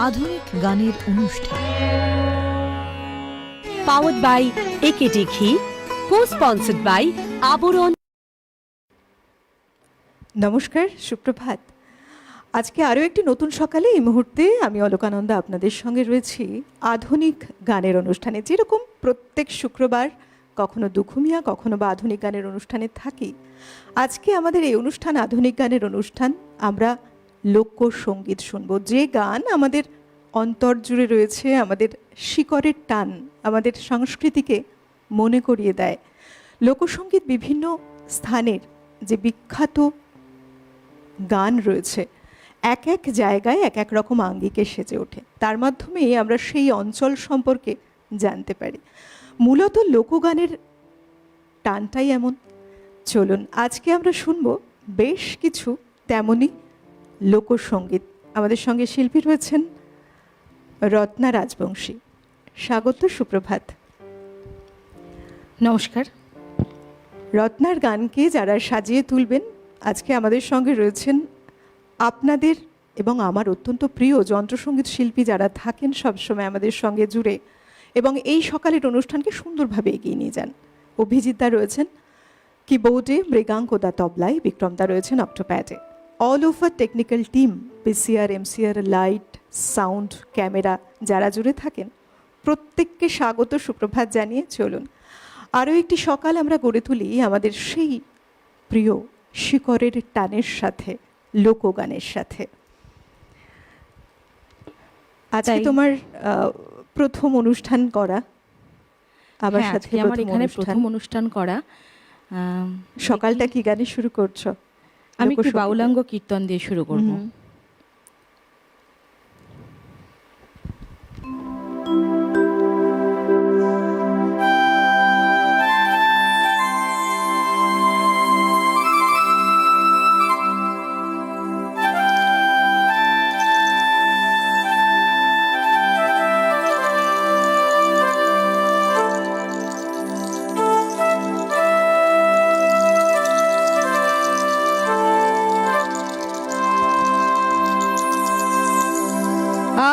আধুনিক গানের অনুষ্ঠান। পাওয়ার্ড বাই একেডি ঘি, কো-স্পন্সর্ড বাই আবরণ। নমস্কার, সুপ্রভাত। আজকে আরও একটি নতুন সকালে এই মুহূর্তে আমি অলকানন্দা আপনাদের সঙ্গে রয়েছি আধুনিক গানের অনুষ্ঠানে। যেরকম প্রত্যেক শুক্রবার কখনো দুখুমিয়া কখনো বা আধুনিক গানের অনুষ্ঠানে থাকি, আজকে আমাদের এই অনুষ্ঠান আধুনিক গানের অনুষ্ঠান। আমরা লোকসঙ্গীত শুনব, যে গান আমাদের অন্তর জুড়ে রয়েছে, আমাদের শিকড়ের টান, আমাদের সংস্কৃতিকে মনে করিয়ে দেয়। লোকসঙ্গীত বিভিন্ন স্থানের যে বিখ্যাত গান রয়েছে, এক এক জায়গায় এক এক রকম আঙ্গিকে সেজে ওঠে। তার মাধ্যমেই আমরা সেই অঞ্চল সম্পর্কে জানতে পারি। মূলত লোকগানের টানটাই এমন। চলুন আজকে আমরা শুনব বেশ কিছু তেমনই লোকসঙ্গীত। আমাদের সঙ্গে শিল্পী রয়েছেন রত্না রাজবংশী। স্বাগত, সুপ্রভাত। নমস্কার। রত্নার গানকে যারা সাজিয়ে তুলবেন, আজকে আমাদের সঙ্গে রয়েছেন আপনাদের এবং আমার অত্যন্ত প্রিয় যন্ত্রসঙ্গীত শিল্পী যারা থাকেন সবসময় আমাদের সঙ্গে জুড়ে এবং এই সকালের অনুষ্ঠানকে সুন্দরভাবে এগিয়ে নিয়ে যান। অভিজিৎদা রয়েছেন কিবোর্ডে, মৃগাঙ্কদা তবলায়, বিক্রমদা রয়েছেন অক্টোপ্যাডে। All over technical team, PCR, MCR, light, sound, camera যারা জুড়ে থাকেন, প্রত্যেককে স্বাগত, সুপ্রভাত জানিয়ে চলুন আরও একটি সকাল আমরা গড়ে তুলি আমাদের সেই প্রিয় শিকড়ের টানের সাথে, লোকগানের সাথে। আজকে তোমার প্রথম অনুষ্ঠান করা, আমার সাথে আমার এখানে প্রথম অনুষ্ঠান করা। সকালটা কি গানে শুরু করছো? আমি একটু বাউলাঙ্গ কীর্তন দিয়ে শুরু করব।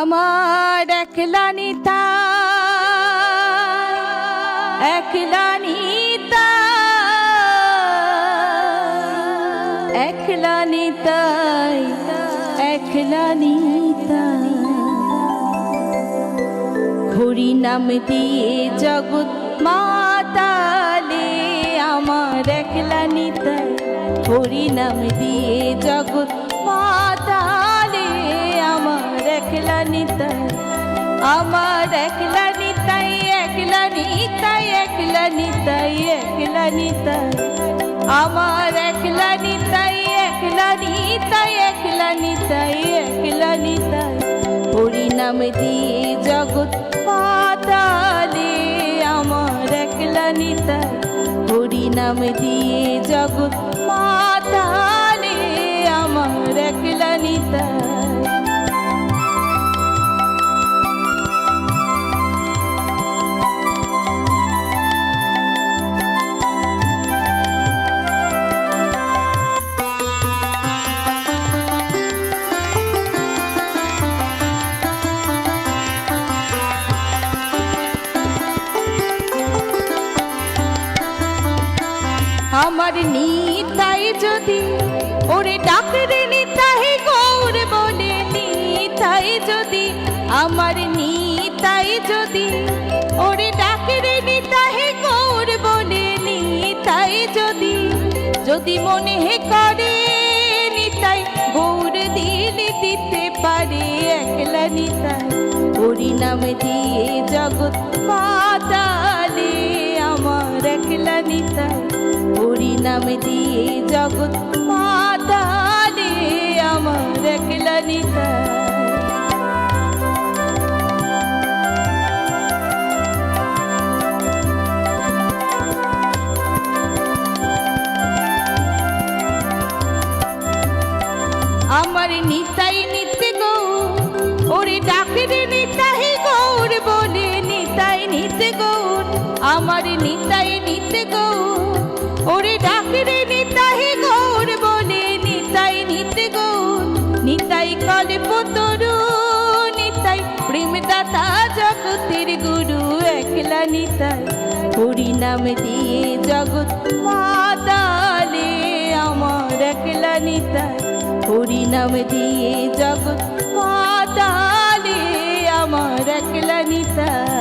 আমার একলা নিতা, একলা নিতা, একলা নিতাই, একলা নিতা। হরি নাম দিয়ে জগৎ মাতালে আমার একলা নিতাই, হরি নাম দিয়ে জগৎ মাতালে আমার একলা নিতাই, আমার একলা নিতাই, একলা নিতাই, একলা নিতাই, একলা নিতাই, আমার একলা নিতাই, একলা নিতাই, একলা নিতাই, একলা নিতাই। হরি নাম দিয়ে জগৎ পাতালে আমার একলা নিতাই, হরি নাম দিয়ে জগৎ মাতালে আমার একলা নিতাই। আমার নিতাই যদি ওরে ডাকরে নিতাই গৌর বলে, নিতাই যদি আমার নিতাই যদি ওরে ডাকরে নিতাই গৌর বলে, নিতাই যদি যদি মনে করে নিতাই গৌর দিলে দিতে পারে একলা নিতাই। হরি নাম দিয়ে জগৎ মাতালে আমার একলা নিতাই, হরি নাম দিয়ে জগৎ মাতালে আমার একলা নিতাই। আমার নিতাই নিতে গো ওরে ডাকরে নিতাই গৌর বলে, নিতাই নিতে গৌর, আমার নিতাই নিতে গৌর ওরে ডাকরে নিতাই গৌর বলে, নিতাই নিতে গৌর, নিতাই কল্পতরু, নিতাই দাতা জগতের গুরু একলা নিতাই, হরি নাম দিয়ে জগৎ মাতালে আমার একলা নিতাই, হরি নাম দিয়ে জগৎ মাতালে আমার একলা নিতাই।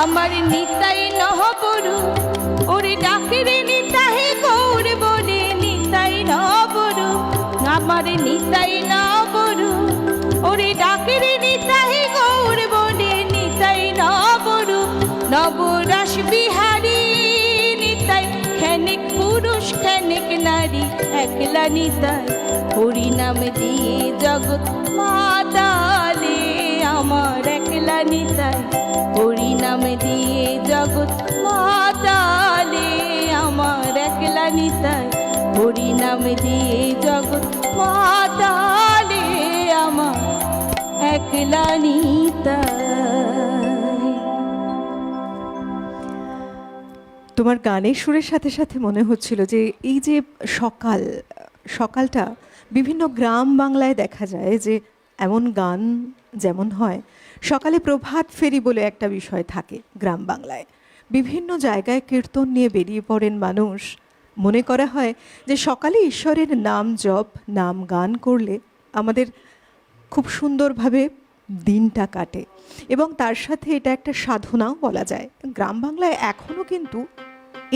আমার নিতাই নহবরু ওরে ডাকেরে নিতাই গৌর বলে, নিতাই নহবরু আমার নিতাই নহবরু ওরে ডাকেরে নিতাই গৌর বলে, নিতাই নহবরু নবরাস বিহারী নিতাই, ক্ষণিক পুরুষ ক্ষণিক নারী একলা নিতাই, হরি নাম দিয়ে জগৎ মাতালে আমার একলা নিতাই, হরি নাম দিয়ে জগৎ মাতালে আমার একলা নিতাই, হরি নাম দিয়ে জগৎ মাতালে আমার একলা নিতাই। তোমার গানের সুরের সাথে সাথে মনে হচ্ছিল যে এই যে সকালটা বিভিন্ন গ্রাম বাংলায় দেখা যায় যে এমন গান যেমন হয়, সকালে প্রভাত ফেরি বলে একটা বিষয় থাকে গ্রাম বাংলায়, বিভিন্ন জায়গায় কীর্তন নিয়ে বেরিয়ে পড়েন মানুষ। মনে করা হয় যে সকালে ঈশ্বরের নাম জপ নাম গান করলে আমাদের খুব সুন্দরভাবে দিনটা কাটে, এবং তার সাথে এটা একটা সাধনাও বলা যায়। গ্রাম বাংলায় এখনও কিন্তু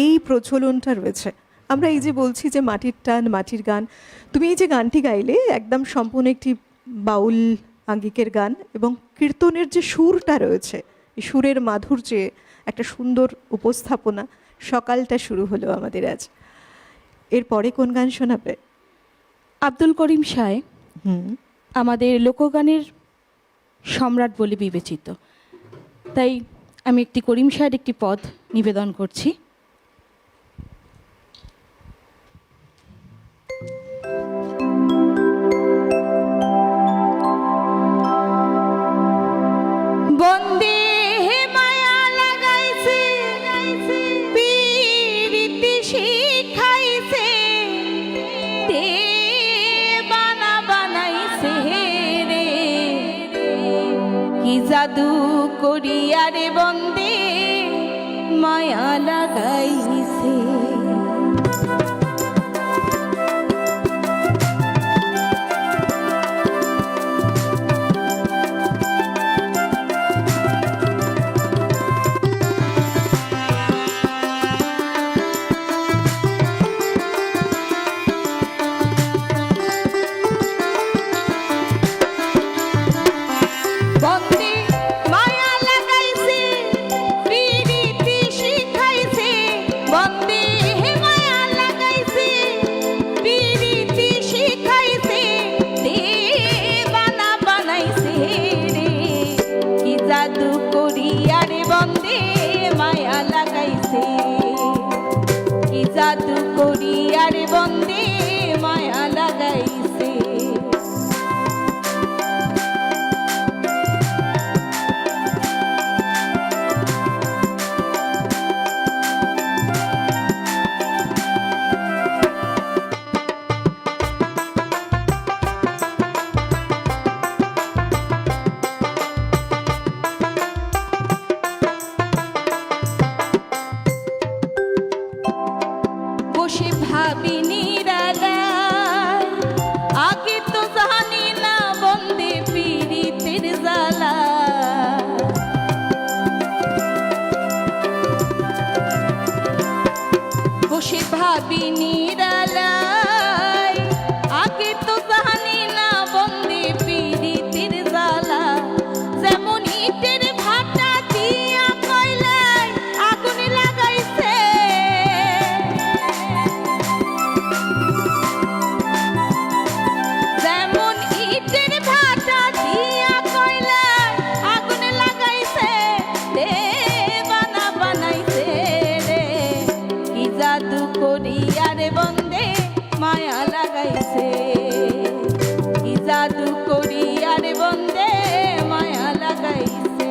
এই প্রচলনটা রয়েছে। আমরা এই যে বলছি যে মাটির টান মাটির গান, তুমি এই যে গানটি গাইলে একদম সম্পূর্ণ একটি বাউল আঙ্গিকের গান, এবং কীর্তনের যে সুরটা রয়েছে, এই সুরের মাধুর্যে একটা সুন্দর উপস্থাপনা। সকালটা শুরু হলো আমাদের আজ। এরপরে কোন গান শোনাবে? আব্দুল করিম সায় আমাদের লোকগানের সম্রাট বলে বিবেচিত, তাই আমি একটি করিম সায়ের একটি পদ নিবেদন করছি। বন্দে মায়া লাগাইছে পীরিতি শিখাইছে, তে বানা বানাইছে রে, কি জাদু করিয়া রে বন্দে মায়া লাগাইছে। বন্দে মায়া লাগাইছে পীরিতি শিখাইছে, বন্দে মায়া লাগাইছে পীরিতি শিখাইছে, দেবানা বানাইছে রে, কি জাদু করিয়া রে বন্দে মায়া লাগাইছে, কি জাদু করিয়া রে বন্দে মায়া লাগাইছে। বসে ভাবি নিরালায়, আগে তো জানি না বন্দে পীরিতের জ্বালা, বসে ভাবি নিরালায়, আগে তো জানি না বন্দে পীরিতের জ্বালা, যেমন ইটের ভাটা দিয়া কয়লায় আগুন লাগাইছে, যেমন ইটের ভাটা দিয়া কয়লায় আগুন লাগাইছে, দেবানা বানাইছে রে, কি জাদু জাদু করি আরে বন্দে মায়া লাগাইছে, কি জাদু করি আরে বন্দে মায়া লাগাইছে।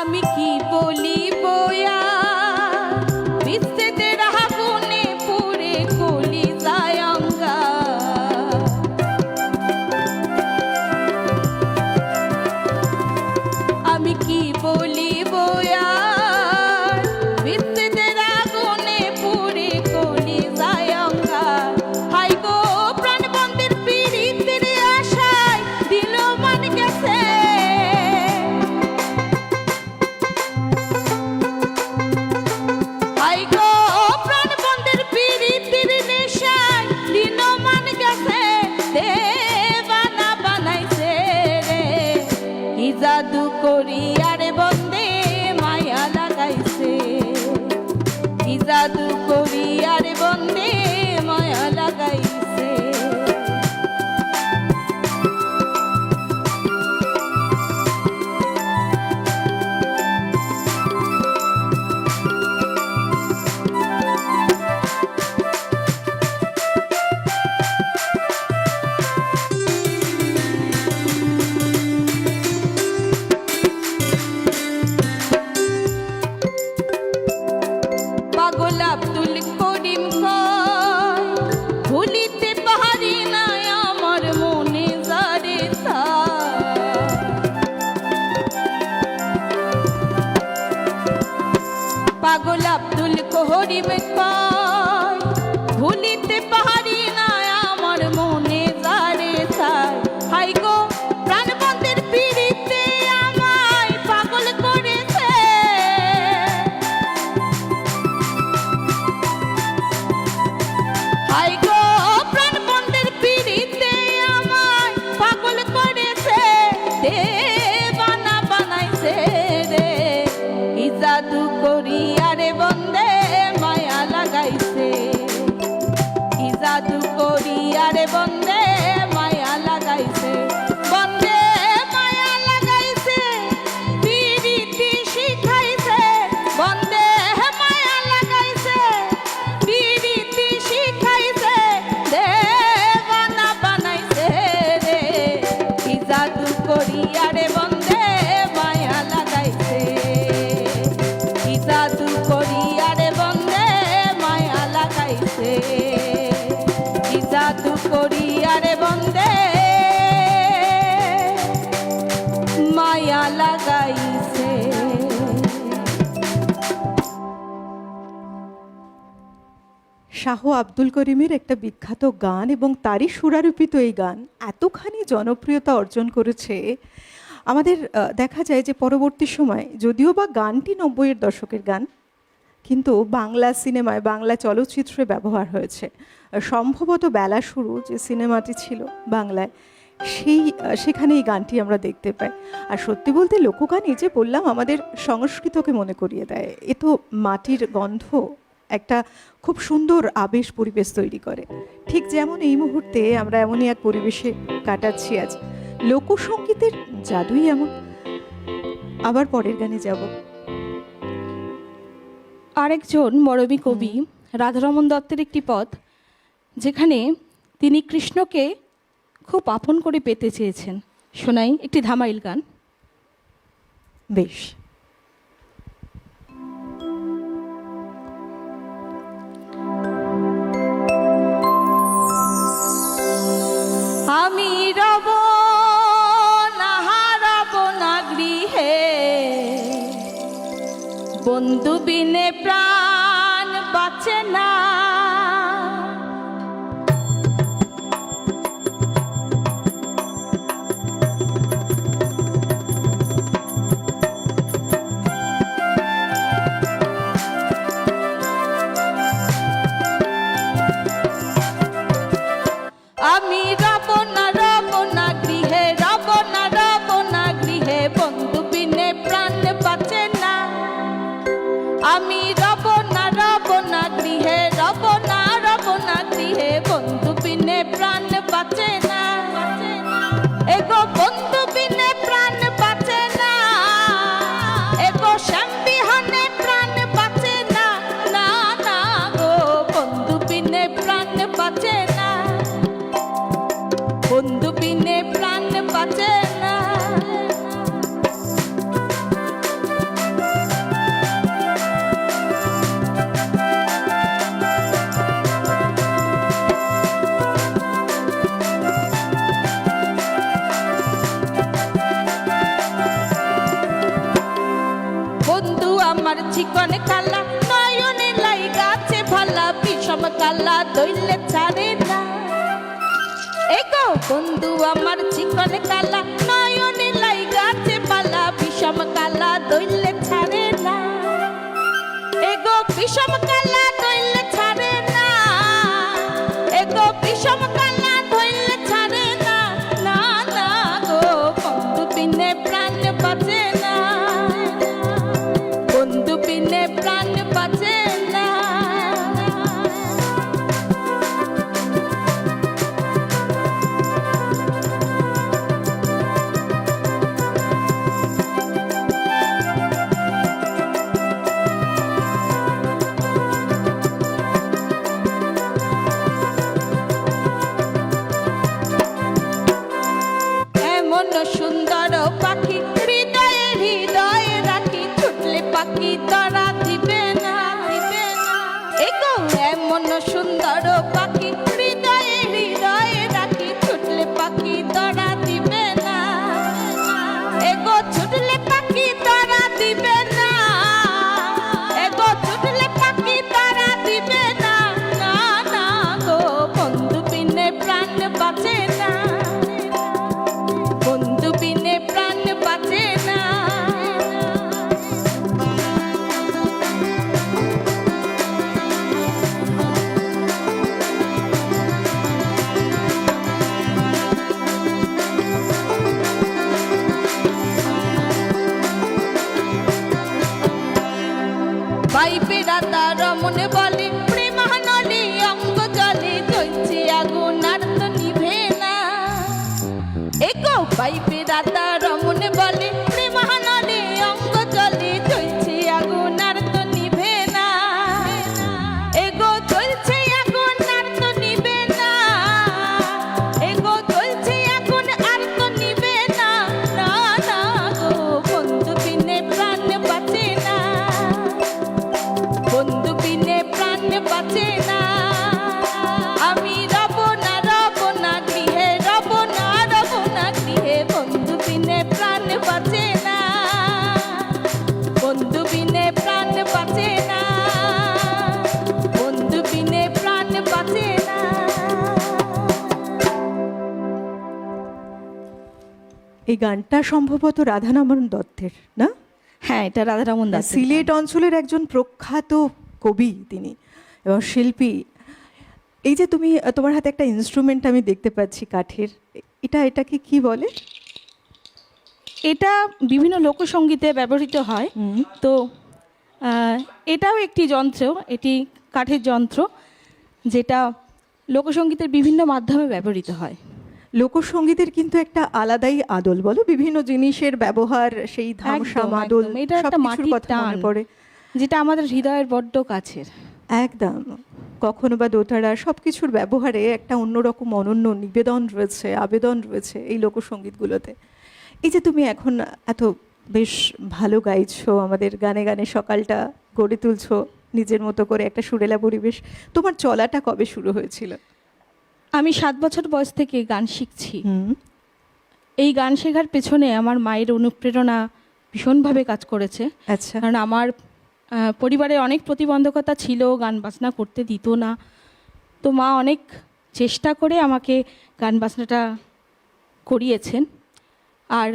আমি কি বলিব আর, বিচ্ছেদের আগুনে পুড়ে কলিজায় অঙ্গার। আমি কি বলিব আর, বিচ্ছেদের আগুনে পুড়ে কলিজায় অঙ্গার। হাই গো প্রাণবন্দের পীড়িতের আশায় দিল মান গেছে। হাই গো প্রাণবন্দের পীড়িতের নেশায় দিল মান গেছে, দেবানা বানাইছে রে, কি জাদু করি আরে বন্দে মায়া লাগাইছে, কি জাদু করি আরে বন্দে মায়া লাগাইছে। পাগল আব্দুল করিম কয়, ভুলিতে পারি না আমার মনে যারে ছায়। পাগল আব্দুল করিম কয়, ভুলিতে পারি না আমার মনে যারে ছায়। হাই গো প্রাণবন্দের পীড়িতে আমায় পাগল করেছে। হাই গো প্রাণবন্দের পীড়িতে আমায় পাগল করেছে, দেবানা বানাইছে রে, কি জাদু করি আরে বন্দে মায়া লাগাইছে, কি জাদু করি আরে বন্দে মায়া লাগাইছে। বন্দে মায়া লাগাইছে, পীড়িতি শিখাইছে, বন্দে মায়া লাগাইছে, পীড়িতি শিখাইছে, দেবানা বানাইছে রে, কি জাদু করি আরে বন্দে মায়া লাগাইছে, কি জাদু করি আরে বন্দে মায়া লাগাইছে, কি জাদু করি আরে বন্দে মায়া লাগাইছে। শাহ আব্দুল করিমের একটা বিখ্যাত গান এবং তারই সুরারোপিত এই গান এতখানি জনপ্রিয়তা অর্জন করেছে। আমাদের দেখা যায় যে পরবর্তী সময় যদিও বা গানটি ৯০-এর দশকের গান, কিন্তু বাংলা সিনেমায় বাংলা চলচ্চিত্রে ব্যবহার হয়েছে। সম্ভবত বেলা শুরু যে সিনেমাটি ছিল বাংলায়, সেখানে এই গানটি আমরা দেখতে পাই। আর সত্যি বলতে লোকগানই যে বললাম আমাদের সংস্কৃতকে মনে করিয়ে দেয়। এ তো মাটির গন্ধ একটা খুব সুন্দর আবেশ পরিবেশ তৈরি করে। ঠিক যেমন এই মুহূর্তে আমরা এমনই এক পরিবেশে কাটাচ্ছি আজ। লোকসঙ্গীতের জাদুই এমন। আবার পরের গানে যাব। আরেকজন মরমী কবি রাধারমণ দত্তের একটি পদ, যেখানে তিনি কৃষ্ণকে খুব আপন করে পেতে চেয়েছেন। শোনাই একটি ধামাইল গান। বেশ। আমি রব না হারাব না গৃহে, বন্ধু বিনে প্রাণ বাঁচে না। আমি রব না গৃহে, রব না গৃহে, চিকন কালা নয়নে লাই গাছে ভালা বিষম কালা দইলে ছাড়ে না এগো বন্ধু আমার চিকন কালা নয়নে লাই গাছে ভালা বিষম কালা দইলে ছাড়ে না এগো বিষম কালা দইলে ছাড়ে না এগো বিষম কালা দইলে ছাড়ে না না না গো বন্ধু বিনে প্রাণ বাঁচে না বন্ধু বিনে প্রাণ বাঁচে না এমন সুন্দর পাখি হৃদয়ে হৃদয়ে রাখি ছুটলে পাখি তারা দিবে না এগো এমন সুন্দর পাখি হৃদয়ে হৃদয়ে রাখি ছুটলে পাখি তারা দিবে না এগো ছুটলে পাখি তারা দিবে না এগো ছুটলে পাখি তারা দিবে না না না গো বন্ধু বিনে প্রাণ বাঁচে না বন্ধু বিনে প্রাণ বাঁচে না পাইপে রাতা রমন বলে প্রেমানলে অঙ্গ জলে জ্বলছে আগুন আর তো নিভে না এগো পাইপে রাতা রমন বলে প্রেমানলে অঙ্গ জলে জ্বলছে আগুন আর তো নিভে না এগো জ্বলছে আগুন আর তো নিভে না এগো জ্বলছে আগুন আর তো নিভে না না না গো বন্ধু বিনে প্রাণ বাঁচে না বন্ধু বিনে প্রাণ বাঁচে না আমি রব না গৃহে রব না গৃহে বন্ধু বিনে প্রাণ বাঁচে না বন্ধু বিনে প্রাণ বাঁচে না বন্ধু বিনে প্রাণ বাঁচে না এই গানটা সম্ভবত রাধারমণ দত্তের, না? হ্যাঁ, এটা রাধারমণ দাস। সিলেট অঞ্চলের একজন প্রখ্যাত কবি তিনি এবং শিল্পী। এই যে তুমি তোমার হাতে একটা ইনস্ট্রুমেন্ট আমি দেখতে পাচ্ছি কাঠের, এটাকে কি বলে? এটা বিভিন্ন লোকসঙ্গীতে ব্যবহৃত হয়। তো এটাও একটি যন্ত্র, এটি কাঠের যন্ত্র যেটা লোকসঙ্গীতের বিভিন্ন মাধ্যমে ব্যবহৃত হয়। লোকসঙ্গীতের কিন্তু একটা আলাদাই আদল, বলো, বিভিন্ন জিনিসের ব্যবহার, সেই ধামসা মাদল, এটা একটা মাটির কথা মনে পড়ে, যেটা আমাদের হৃদয়ের বড্ড কাছের। একদম। কখনো বা দোতারা, সবকিছুর ব্যবহারে একটা অন্যরকম অনন্য নিবেদন রয়েছে, আবেদন রয়েছে এই লোকসঙ্গীতগুলোতে। এই যে তুমি এখন এত বেশ ভালো গাইছো, আমাদের গানে গানে সকালটা গড়ে তুলছো নিজের মতো করে, একটা সুরেলা পরিবেশ, তোমার চলাটা কবে শুরু হয়েছিল? আমি 7 বছর বয়স থেকে গান শিখছি। এই গান শেখার পেছনে আমার মায়ের অনুপ্রেরণা ভীষণভাবে কাজ করেছে। আচ্ছা। কারণ আমার পরিবারে অনেক প্রতিবন্ধকতা ছিল, গান বাজনা করতে দিত না। তো মা অনেক চেষ্টা করে আমাকে গান বাজনাটা করিয়েছেন। আর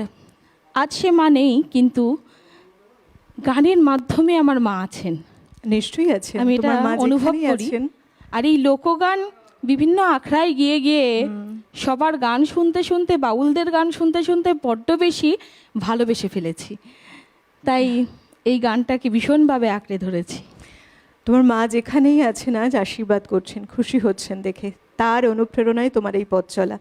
আজ সে মা নেই, কিন্তু গানের মাধ্যমে আমার মা আছেন। নিশ্চয়ই আছেন, আমি এটা অনুভব করি। আর এই লোকগান বিভিন্ন আখড়ায় গিয়ে গিয়ে সবার গান শুনতে শুনতে, বাউলদের গান শুনতে শুনতে বড্ড বেশি ভালোবেসে ফেলেছি। তাই এই গানটাকে ভীষণভাবে আঁকড়ে ধরেছি। তোমার মা যেখানেই আছেন আজ আশীর্বাদ করছেন, খুশি হচ্ছেন দেখে, তার অনুপ্রেরণায় তোমার এই পথ চলা।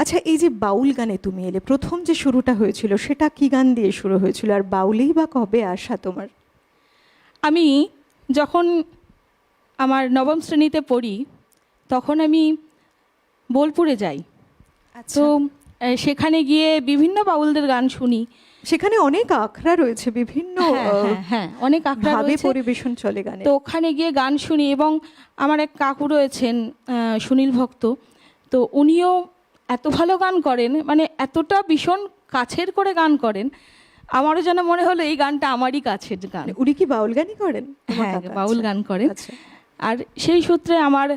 আচ্ছা, এই যে বাউল গানে তুমি এলে, প্রথম যে শুরুটা হয়েছিল সেটা কি গান দিয়ে শুরু হয়েছিল, আর বাউলেই বা কবে আসা তোমার? আমি যখন আমার 9ম শ্রেণীতে পড়ি তখন আমি বোলপুরে যাই। তো সেখানে গিয়ে বিভিন্ন বাউলদের গান শুনি। সেখানে অনেক আখড়া রয়েছে, বিভিন্ন হ্যাঁ অনেক আখড়া রয়েছে, পরিবেশন চলে গানে। তো ওখানে গিয়ে গান শুনি। এবং আমার এক কাকু রয়েছেন সুনীল ভক্ত, তো উনিও এত ভালো গান করেন, মানে এতটা ভীষণ কাছের করে গান করেন। আমারও যেন মনে হলো এই গানটা আমারই কাছের গান। মানে উনি কি বাউল গানই করেন? হ্যাঁ, কাকা, বাউল আচ্ছা। গান করেন। আচ্ছা। আর সেই সূত্রে আমার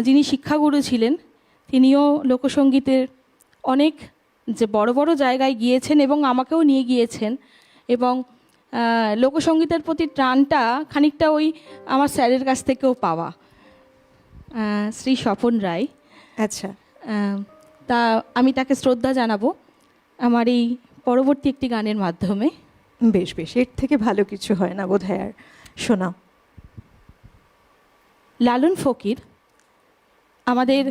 যিনি শিক্ষাগুরু ছিলেন তিনিও লোকসঙ্গীতের অনেক যে বড় বড় জায়গায় গিয়েছেন এবং আমাকেও নিয়ে গিয়েছেন, এবং লোকসঙ্গীতের প্রতি টানটা খানিকটা ওই আমার স্যারের কাছ থেকেও পাওয়া, শ্রী স্বপন রায়। আচ্ছা। তা আমি তাকে শ্রদ্ধা জানাবো আমার এই পরবর্তী একটি গানের মাধ্যমে। বেশ বেশ, এর থেকে ভালো কিছু হয় না বোধহয়। আর শোনাও। লালন ফকির আমাদের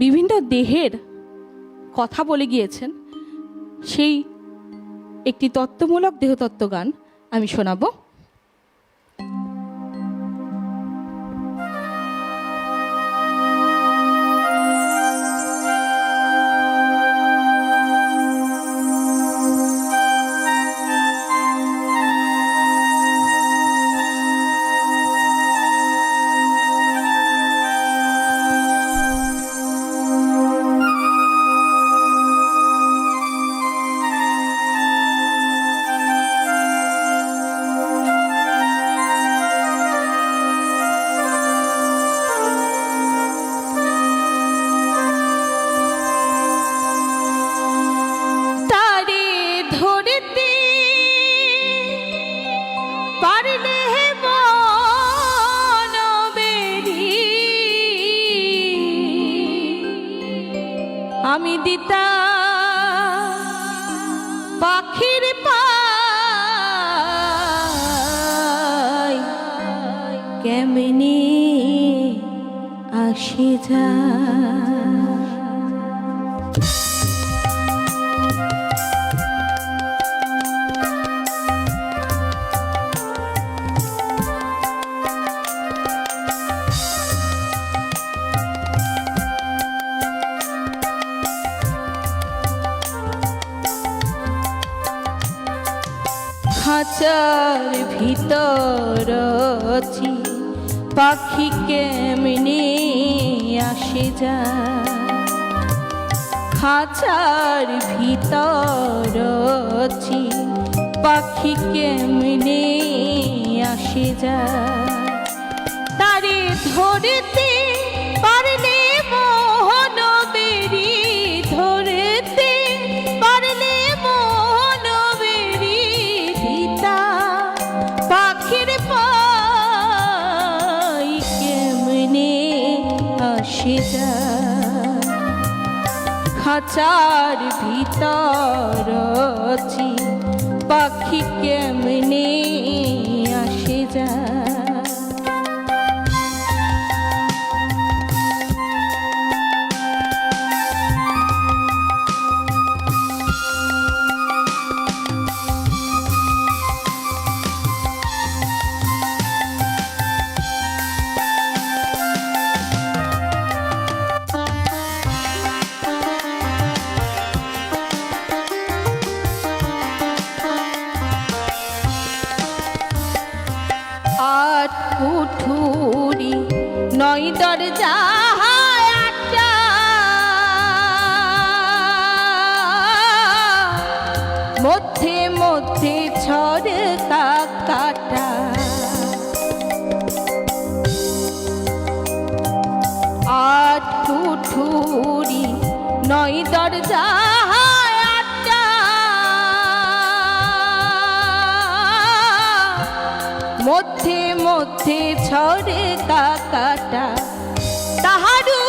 বিভিন্ন দেহের কথা বলে গিয়েছেন, সেই একটি তত্ত্বমূলক দেহতত্ত্ব গান আমি শোনাবো। আমি দিতা পাখির পাই কেমনি আসে যা। খাঁচার ভিতর আছি পাখি কেমনে আসে যা। খাঁচার ভিতর আছি পাখি কেমনে আসে যা। তারে ধরতে পারলে মোহন বেরি, ধরতে পারলে মোহন বেরি দিতা পাখির পাই কেমনে আসে যা। খাঁচার ভিতর আছি পাখি কেমনে আসে যা। আট কুঠুরি নয় দরজা আটটা, মধ্যে মধ্যে ঝরকা কাটা। আট কুঠুরি নয় দরজা আটটা, মধ্যে মধ্যে ঝরকা কাটা। তাহারু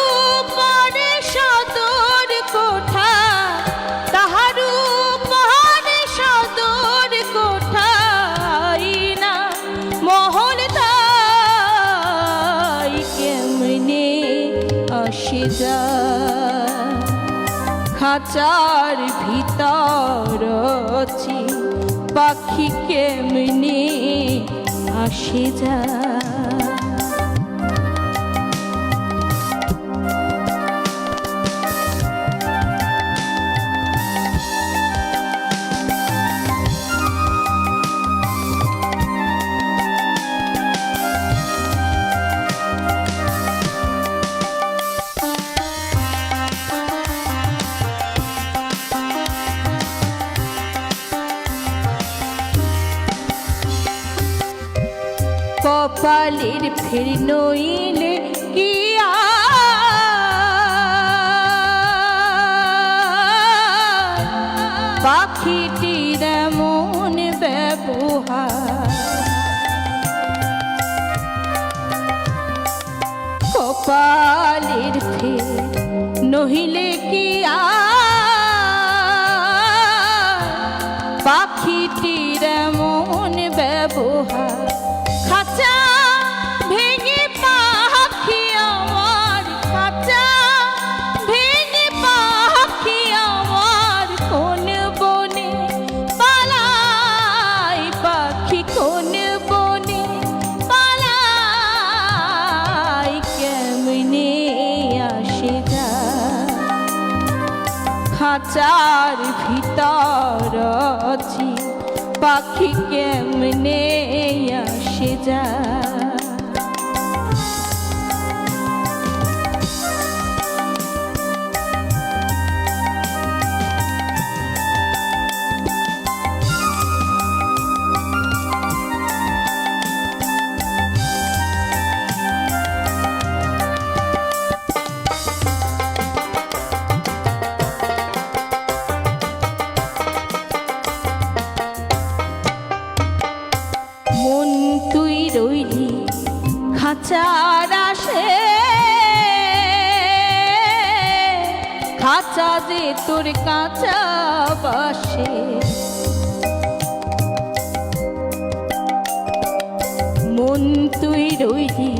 পরে সদর কোঠা, তাহারু পরে সদর কোঠা, না মহল তাই কেমনে আসে যা। খাঁচার ভিতর আছি পাখি কেমনে আসে যা। কপালের ফের নইলে কি পাখিটির এমন ব্যবহার কপালের ফের নহিলে কি পাখিটির এমন ব্যবহার খাঁচা ভেঙে পাখি আমার খাঁচা ভেঙে পাখি আমার কোন বনে পালাই পাখি কোন বনে পালাই কেমনে আসে যায় খাঁচার ভিতর আছি পাখি কেমনে আসে যায় মন তুই রইলি খাঁচার আসে খাঁচা যে তোর কাঁচা বাসে মন তুই রইলি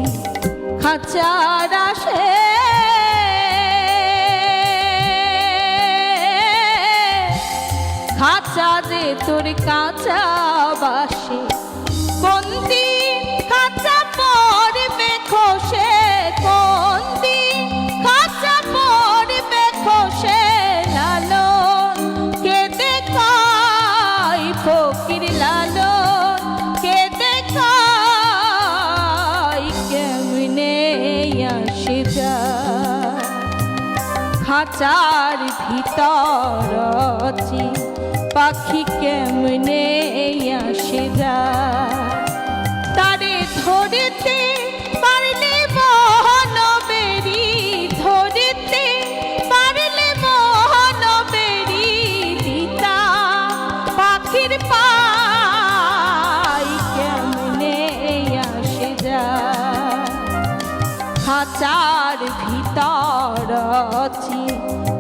খাঁচার আসে খাঁচা যে তোর কাঁচা বাসে কোনটি খাঁচা পড়বে খসে কোনটি খাঁচা পড়বে খসে লালন কে দেখাই ফকির লালন কে দেখাই কেমনে আসে যায় খাঁচার ভিতর আছি পাখি কেমনে আসে যায় তারে ধরতে পারলে মোহন বেরি ধরতে পারলে মোহন বেরি দিতা পাখির পাই কেমনে আসে যায় খাঁচার ভিতর আছি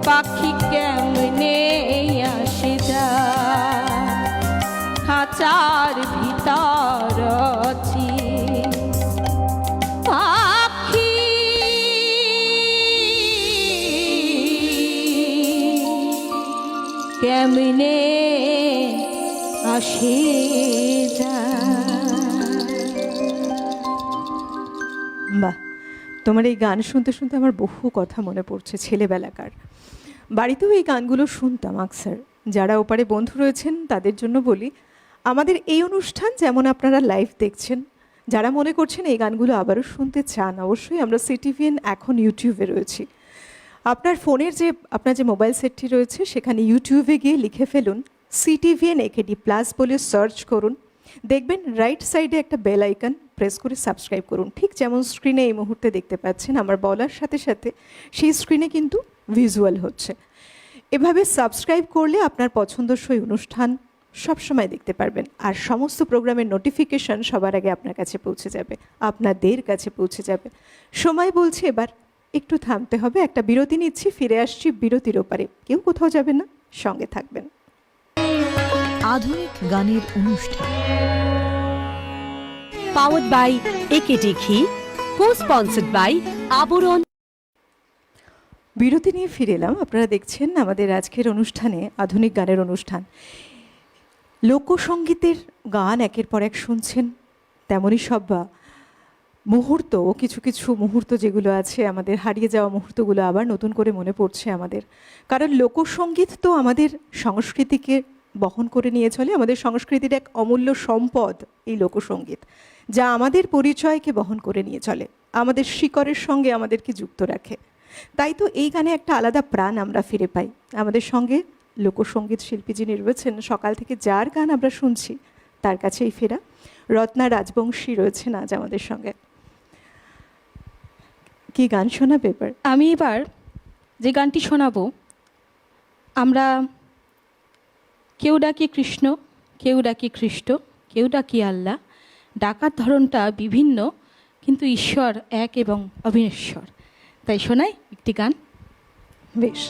পাখি কেমনে আসে যায় খাঁচার ভিতর আছি পাখি কেমনে আসে বাহ, তোমার এই গান শুনতে শুনতে আমার বহু কথা মনে পড়ছে ছেলেবেলাকার। বাড়িতেও এই গানগুলো শুনতাম আকসার। যারা ওপারে বন্ধু রয়েছেন তাদের জন্য বলি, আমাদের এই অনুষ্ঠান যেমন আপনারা লাইভ দেখছেন, যারা মনে করছেন এই গানগুলো আবারও শুনতে চান, অবশ্যই আমরা সিটিভিএন এখন ইউটিউবে রয়েছি। আপনার ফোনের আপনার যে মোবাইল সেটটি রয়েছে সেখানে ইউটিউবে গিয়ে লিখে ফেলুন সিটিভিএন একেডি প্লাস বলে সার্চ করুন, দেখবেন রাইট সাইডে একটা বেল আইকন প্রেস করে সাবস্ক্রাইব করুন। ঠিক যেমন স্ক্রিনে এই মুহূর্তে দেখতে পাচ্ছেন, আমার বলার সাথে সাথে সেই স্ক্রিনে কিন্তু ভিজুয়াল হচ্ছে। এভাবে সাবস্ক্রাইব করলে আপনার পছন্দসই অনুষ্ঠান সবসময় দেখতে পারবেন, আর সমস্ত প্রোগ্রামের নোটিফিকেশন সবার আগে আপনার কাছে পৌঁছে যাবে, আপনাদের কাছে পৌঁছে যাবে। সময় বলছে এবার একটু থামতে হবে, একটা বিরতি নিচ্ছি, ফিরে আসছি বিরতির ওপারে। কেউ কোথাও যাবেন না, সঙ্গে থাকবেন। আধুনিক গানের অনুষ্ঠান পাওয়ার্ড বাই একেডি ঘি, কো-স্পন্সর্ড বাই আবরণ। বিরতি নিয়ে ফিরে এলাম। আপনারা দেখছেন আমাদের আজকের অনুষ্ঠানে আধুনিক গানের অনুষ্ঠান। লোকসঙ্গীতের গান একের পর এক শুনছেন, তেমনই সব মুহূর্ত, কিছু কিছু মুহূর্ত যেগুলো আছে আমাদের হারিয়ে যাওয়া মুহূর্তগুলো আবার নতুন করে মনে পড়ছে আমাদের। কারণ লোকসঙ্গীত তো আমাদের সংস্কৃতিকে বহন করে নিয়ে চলে, আমাদের সংস্কৃতির এক অমূল্য সম্পদ এই লোকসঙ্গীত, যা আমাদের পরিচয়কে বহন করে নিয়ে চলে, আমাদের শিকড়ের সঙ্গে আমাদেরকে যুক্ত রাখে। তাই তো এই গানে একটা আলাদা প্রাণ আমরা ফিরে পাই। আমাদের সঙ্গে লোকসঙ্গীত শিল্পী যিনি রয়েছেন, সকাল থেকে যার গান আমরা শুনছি তার কাছেই ফেরা। রত্না রাজবংশী রয়েছেন আজ আমাদের সঙ্গে। কি গান শোনাবে এবার? আমি এবার যে গানটি শোনাবো, আমরা কেউ ডাকি কৃষ্ণ, কেউ ডাকি খ্রিস্ট, কেউ ডাকি আল্লাহ। ডাকার ধরনটা বিভিন্ন, কিন্তু ঈশ্বর এক এবং অবিনশ্বর। তাই শোনাই একটি গান। বেশ।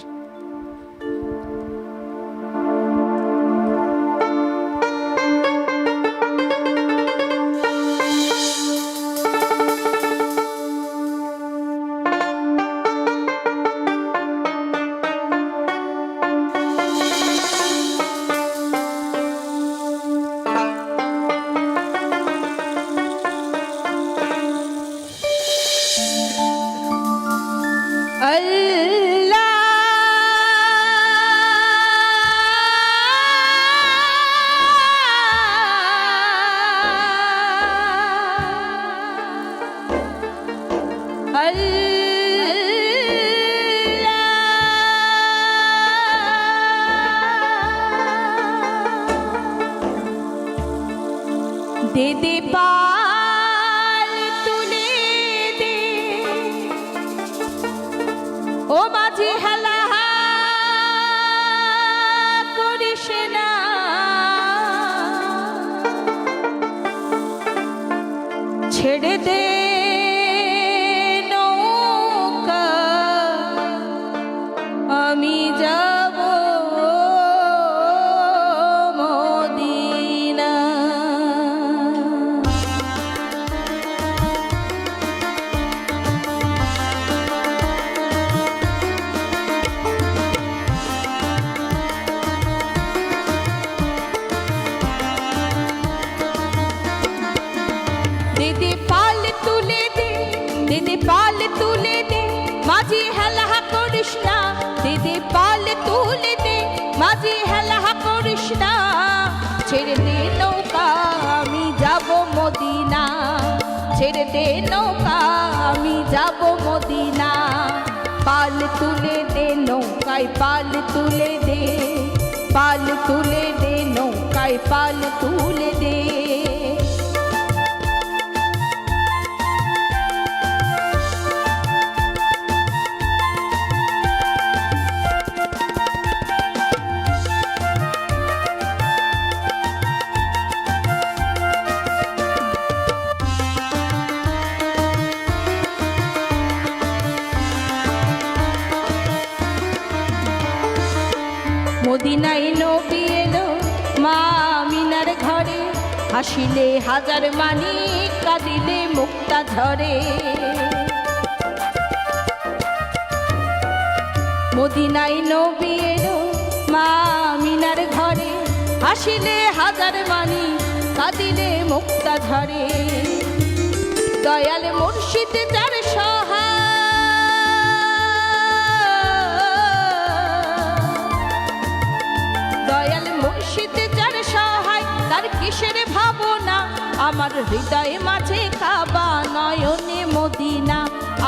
দে দে পাল তুলে দে, ও মাঝি হেলা করিস না, ছেড়ে দে নৌকা, আমি যাব মদিনা। দে দে পাল তুলে দে, দে দে পাল তুলে দে, মাঝি হেলা করিস না। দে দে পাল তুলে দে, মাঝি হেলা করিস না, ছেড়ে দে নৌকা, আমি যাব মদিনা। ছেড়ে দে নৌকা, আমি যাব মদিনা। পাল তুলে দে নৌকায়, পাল তুলে দে, পাল তুলে দে নৌকায়, পাল তুলে দে। মদিনায় নবী এলো মা আমিনার ঘরে, হাসিলে হাজার মানিক, কাঁদিলে মুক্তা ঝরে। মদিনায় নবী এলো মা আমিনার ঘরে, হাসিলে হাজার মানিক, কাঁদিলে মুক্তা ঝরে। দয়াল মুর্শিদ যার সহায়, দয়াল মুর্শিদ যার সহায়, তার কিসের ভাবনা, আমার হৃদয়ে মাঝে কাবা, নয়নে মদিনা।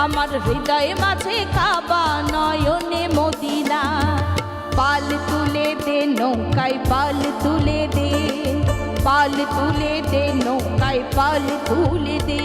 আমার হৃদয়ে মাঝে কাবা, নয়নে মদিনা। পাল তুলে দে নৌকায়, পাল তুলে দে, পাল তুলে দে নৌকায়, পাল তুলে দে।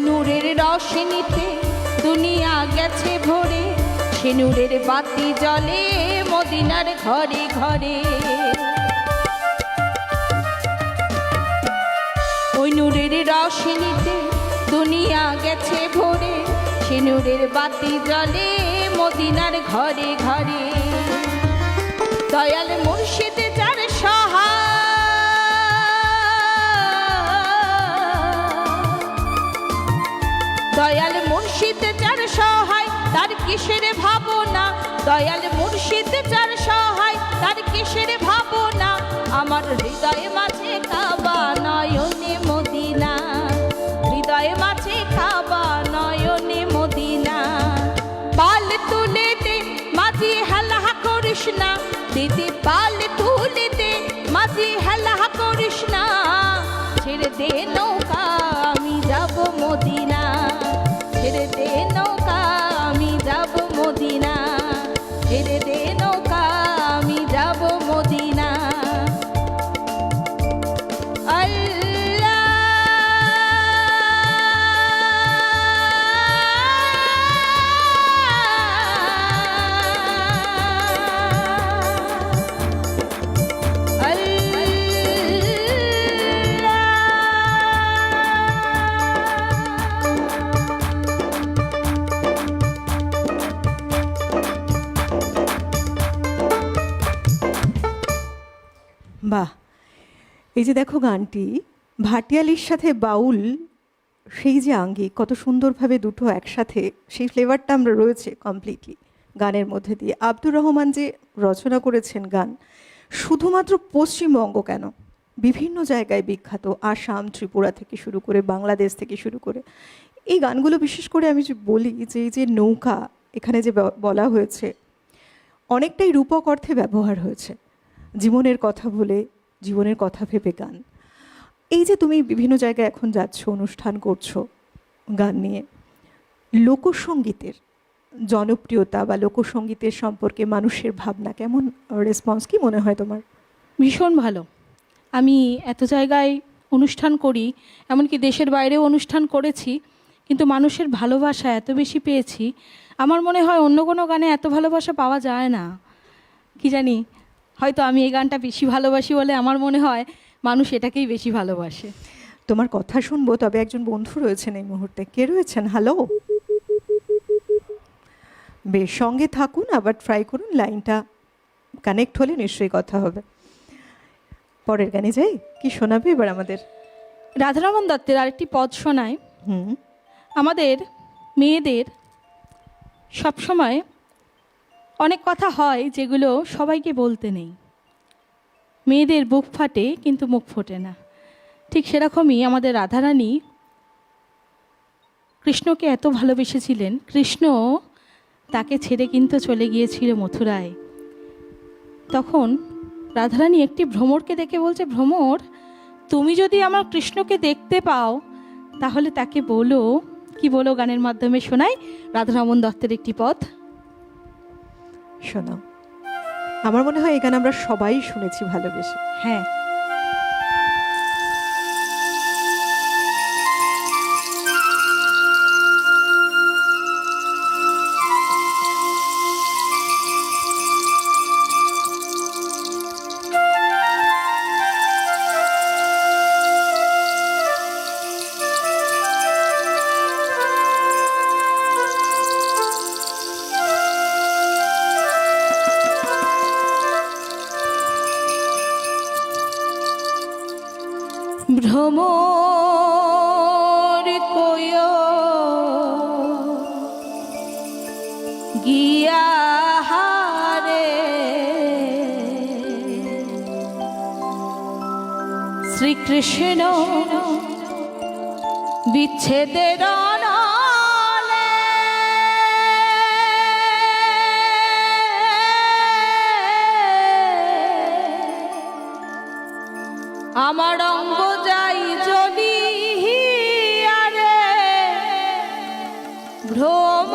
নূরের রোশনীতে দুনিয়া গেছে ভরে, সে নূরের বাতি জ্বলে মদিনার ঘরে ঘরে। ওই নূরের রোশনীতে দুনিয়া গেছে ভরে, সে নূরের বাতি জ্বলে মদিনার ঘরে ঘরে। দয়াল মুর্শিদ যার সহায়, দয়াল মুর্শিদ যার সহায়, তার কিসের ভাবনা। দয়াল মুর্শিদ যার সহায়, তার কিসের ভাবনা। আমার হৃদয় মাঝে কাবা, পাল তুলে দে মাঝি হেলা করিস না, ছেড়ে দে নৌকা আমি যাব মদিনা, ছেড়ে দে নৌকা আমি যাব মদিনা, ছেড়ে দে নৌকা আমি যাব মদিনা। বাহ, এই যে দেখো গানটি ভাটিয়ালির সাথে বাউল, সেই যে আঙ্গিক কত সুন্দরভাবে দুটো একসাথে, সেই ফ্লেভারটা আমরা রয়েছে কমপ্লিটলি গানের মধ্যে দিয়ে। আব্দুর রহমান যে রচনা করেছেন গান, শুধুমাত্র পশ্চিমবঙ্গ কেন, বিভিন্ন জায়গায় বিখ্যাত, আসাম ত্রিপুরা থেকে শুরু করে বাংলাদেশ থেকে শুরু করে এই গানগুলো। বিশেষ করে আমি যে বলি যে এই যে নৌকা এখানে যে বলা হয়েছে, অনেকটাই রূপক অর্থে ব্যবহার হয়েছে, জীবনের কথা বলে, জীবনের কথা ভেবে গান। এই যে তুমি বিভিন্ন জায়গায় এখন যাচ্ছ, অনুষ্ঠান করছো গান নিয়ে, লোকসঙ্গীতের জনপ্রিয়তা বা লোকসঙ্গীতের সম্পর্কে মানুষের ভাবনা কেমন, রেসপন্স কি মনে হয় তোমার? ভীষণ ভালো। আমি এত জায়গায় অনুষ্ঠান করি, এমনকি দেশের বাইরেও অনুষ্ঠান করেছি, কিন্তু মানুষের ভালোবাসা এত বেশি পেয়েছি, আমার মনে হয় অন্য কোনো গানে এত ভালোবাসা পাওয়া যায় না। কি জানি, হয়তো আমি এই গানটা বেশি ভালোবাসি বলে আমার মনে হয় মানুষ এটাকেই বেশি ভালোবাসে। তোমার কথা শুনবো, তবে একজন বন্ধু রয়েছেন এই মুহূর্তে। কে রয়েছেন? হ্যালো, বেশ, সঙ্গে থাকুন, আবার ট্রাই করুন, লাইনটা কানেক্ট হলে নিশ্চয়ই কথা হবে। পরের গানে যাই, কি শোনাবে এবার আমাদের? রাধারমণ দত্তের আরেকটি পদ শোনায়। হুম, আমাদের মেয়েদের সবসময় অনেক কথা হয় যেগুলো সবাইকে বলতে নেই, মেয়েদের বুক ফাটে কিন্তু মুখ ফোটে না। ঠিক সেরকমই আমাদের রাধারানী কৃষ্ণকে এত ভালোবেসেছিলেন, কৃষ্ণ তাকে ছেড়ে কিন্তু চলে গিয়েছিল মথুরায়। তখন রাধারানী একটি ভ্রমরকে দেখে বলছে, ভ্রমর, তুমি যদি আমার কৃষ্ণকে দেখতে পাও তাহলে তাকে বলো। কি বলো গানের মাধ্যমে শোনাই রাধারমণ দত্তের একটি পদ। শোনাও। আমার মনে হয় এই গান আমরা সবাই শুনেছি ভালোবেসে। হ্যাঁ, ভ্রমর কয় গিয়া হারে শ্রীকৃষ্ণ বিচ্ছেদের অনলে, আমার অঙ্গ যাই চলি আরে ভ্রম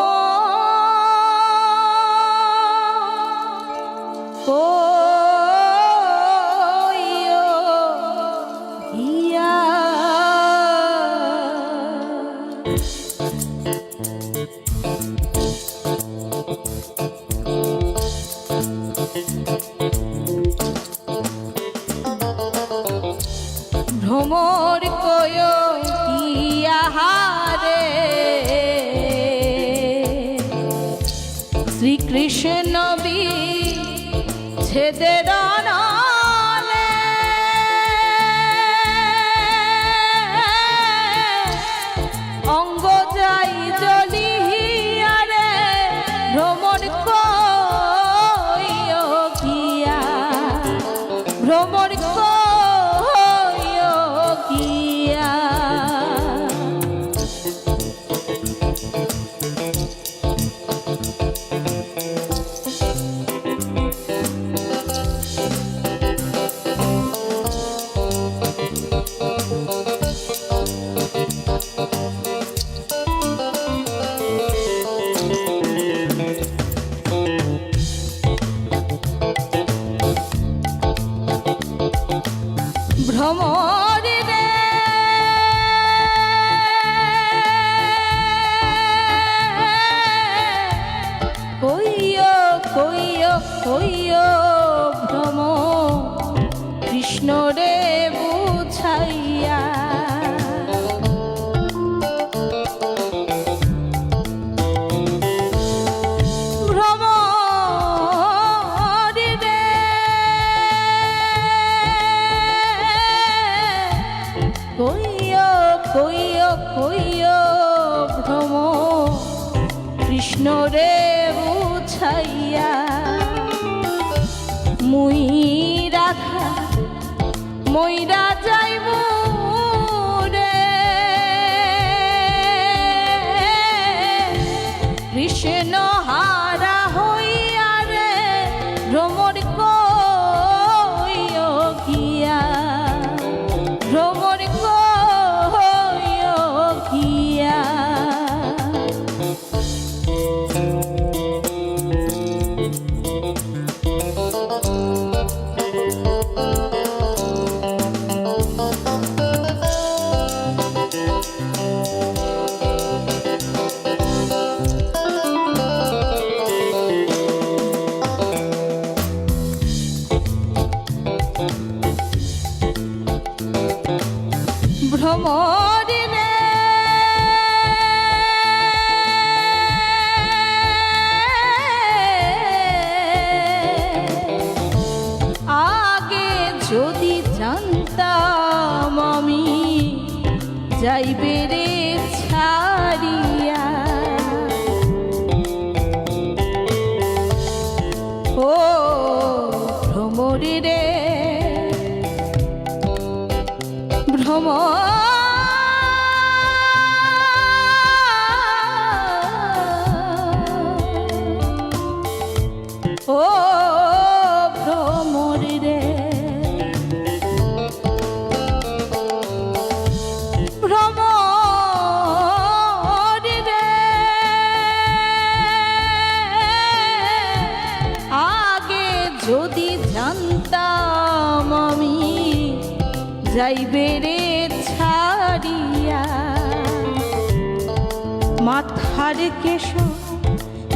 ইয়া ভ্রমর কয় ইহারে শ্রীকৃষ্ণ বিচ্ছেদের অনলে, অঙ্গ যাই জ্বলিয়া রে ভ্রমর কয় গিয়া, ভ্রমর কৃষ্ণ রে বুঝাইয়া। ভ্রমরে রে কইও কইও কইও ভ্রম কৃষ্ণ রে বুঝাইয়া। মুই রাধা মইরা যাইব রে কৃষ্ণ হারা হইয়া রে ভ্রমর কইও গিয়া, ভ্রমর কইও গিয়া। ভ্রমরে রে আগে যদি জানতাম আমি যাইবে রে ছাড়িয়া। ও ভ্রমরে রে ভ্রম ও ভ্রমরে রে ভ্রমরে রে আগে যদি জানতাম আমি যাইবে রে ছাড়িয়া। মাথার কেশ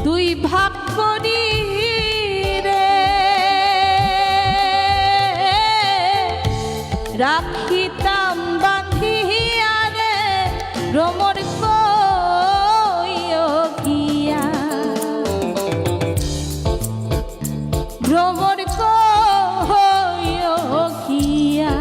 দুই ভাগ করি রে রাখিতাম বাঁধিয়া রে ভ্রমর কইও গিয়া, ভ্রমর কইও গিয়া।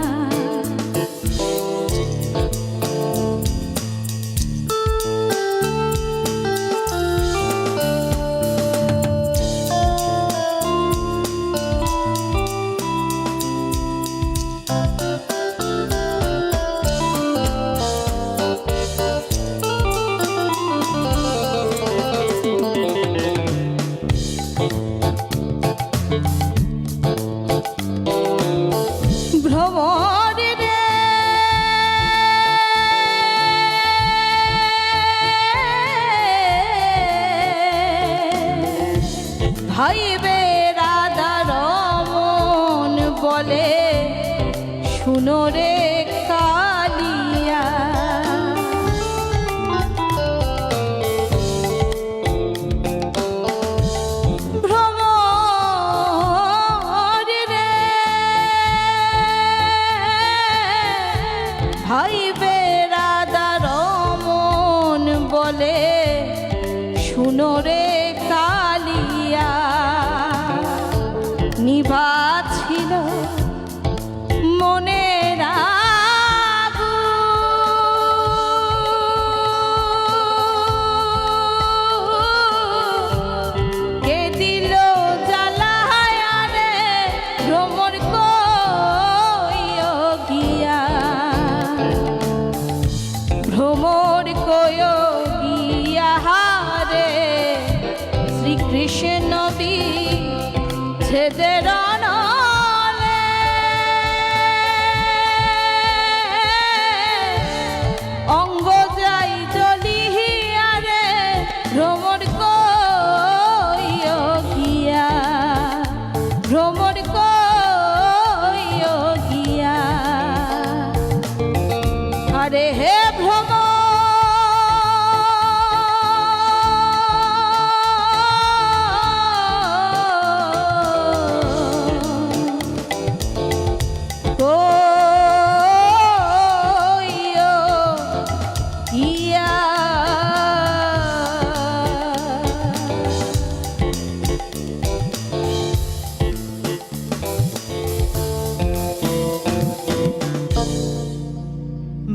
ভ্রমরে রে ভাইবে রাধা রমন বলে শুনো রে কালিয়া। ভ্রমরে রে ভাইবে রাধা রমন বলে শুনো রে কালিয়া। নিভা ছিল মনের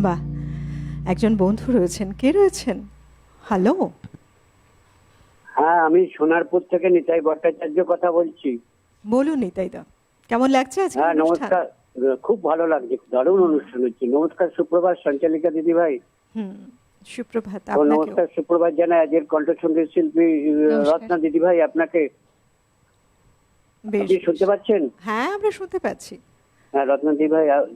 বাহ, একজন বন্ধু রয়েছেন, কে রয়েছেন? হ্যালো, হ্যাঁ, আমি সোনারপুর থেকে নিতাই ভট্টাচার্য কথা বলছি। বলুন নিতাইদা, কেমন লাগছে আজকে হ্যাঁ, অনুষ্ঠান? নমস্কার। খুব ভালো লাগছে, দারুণ অনুষ্ঠান হচ্ছে। নমস্কার সুপ্রভাত সঞ্চালিকা দিদি ভাই। হুম, সুপ্রভাত ও আপনাকেও। নমস্কার সুপ্রভাত জানাই আজকের কণ্ঠসঙ্গীত শিল্পী রত্না দিদি ভাই আপনাকে। বেশ আপনি শুনতে পাচ্ছেন? হ্যাঁ, আমরা শুনতে পাচ্ছি। হ্যাঁ, রত্না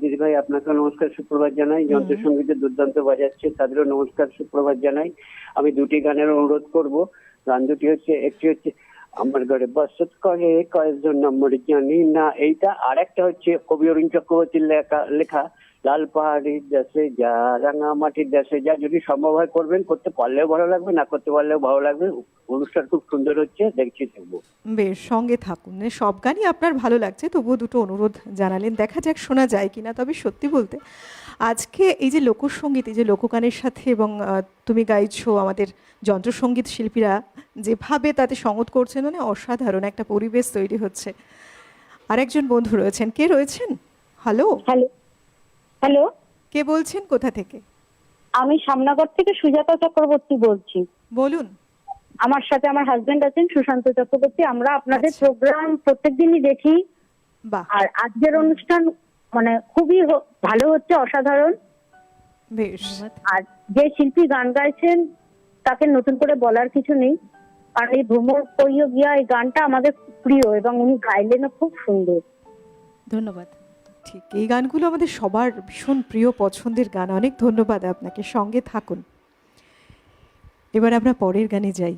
দিদি ভাই আপনাকে নমস্কার সুপ্রভাত জানাই। যন্ত্রসঙ্গীতের দুর্দান্ত বাজাচ্ছে, তাদেরও নমস্কার সুপ্রভাত জানাই। আমি দুটি গানের অনুরোধ করব। গান দুটি হচ্ছে, একটি হচ্ছে আমার ঘরে বসত করে কয়েকজন নম্বর জানি না, এইটা। আর একটা হচ্ছে কবি অরুণ চক্রবর্তীর লেখা লাল পাহাড়ির দেশে যা, রাঙা মাটির দেশে যা। যদি সম্ভব হয় করবেন, করতে পারলেও ভালো লাগবে, না করতে পারলেও ভালো লাগবে। অনুষ্ঠান খুব সুন্দর হচ্ছে, দেখছি থাকবো। বেশ, সঙ্গে থাকুন। সব গানই আপনার ভালো লাগছে, তবুও দুটো অনুরোধ জানালেন, দেখা যাক শোনা যায় কিনা। তবে সত্যি বলতে আজকে এই যে লোকসঙ্গীত, এই যে লোকগানের সাথে, এবং তুমি গাইছো, আমাদের যন্ত্রসঙ্গীত শিল্পীরা যেভাবে তাতে সঙ্গত করছেন, মানে অসাধারণ একটা পরিবেশ তৈরি হচ্ছে। আরেকজন বন্ধু রয়েছেন, কে রয়েছেন? হ্যালো, হ্যালো, হ্যালো, কে বলছেন, কোথা থেকে? আমি সামনাগর থেকে সুজাতা চক্রবর্তী বলছি। বলুন। আমার সাথে আমার হাজবেন্ড আছেন সুশান্ত চক্রবর্তী। আমরা আপনাদের আচ্ছা। প্রোগ্রাম প্রত্যেকদিনই দেখি। বাহ, আর আজকের অনুষ্ঠান মানে খুবই ভালো হচ্ছে, অসাধারণ। বেশ। আর যে শিল্পী গান গাইছেন তাকে নতুন করে বলার কিছু নেই, কারণ এই ভ্রমর কইও গিয়া এই গানটা আমাদের খুব প্রিয় এবং উনি গাইলেনও খুব সুন্দর। ধন্যবাদ। ঠিক, এই গানগুলো আমাদের সবার ভীষণ প্রিয় পছন্দের গান। অনেক ধন্যবাদ আপনাকে, সঙ্গে থাকুন। এবার আমরা পরের গানে যাই।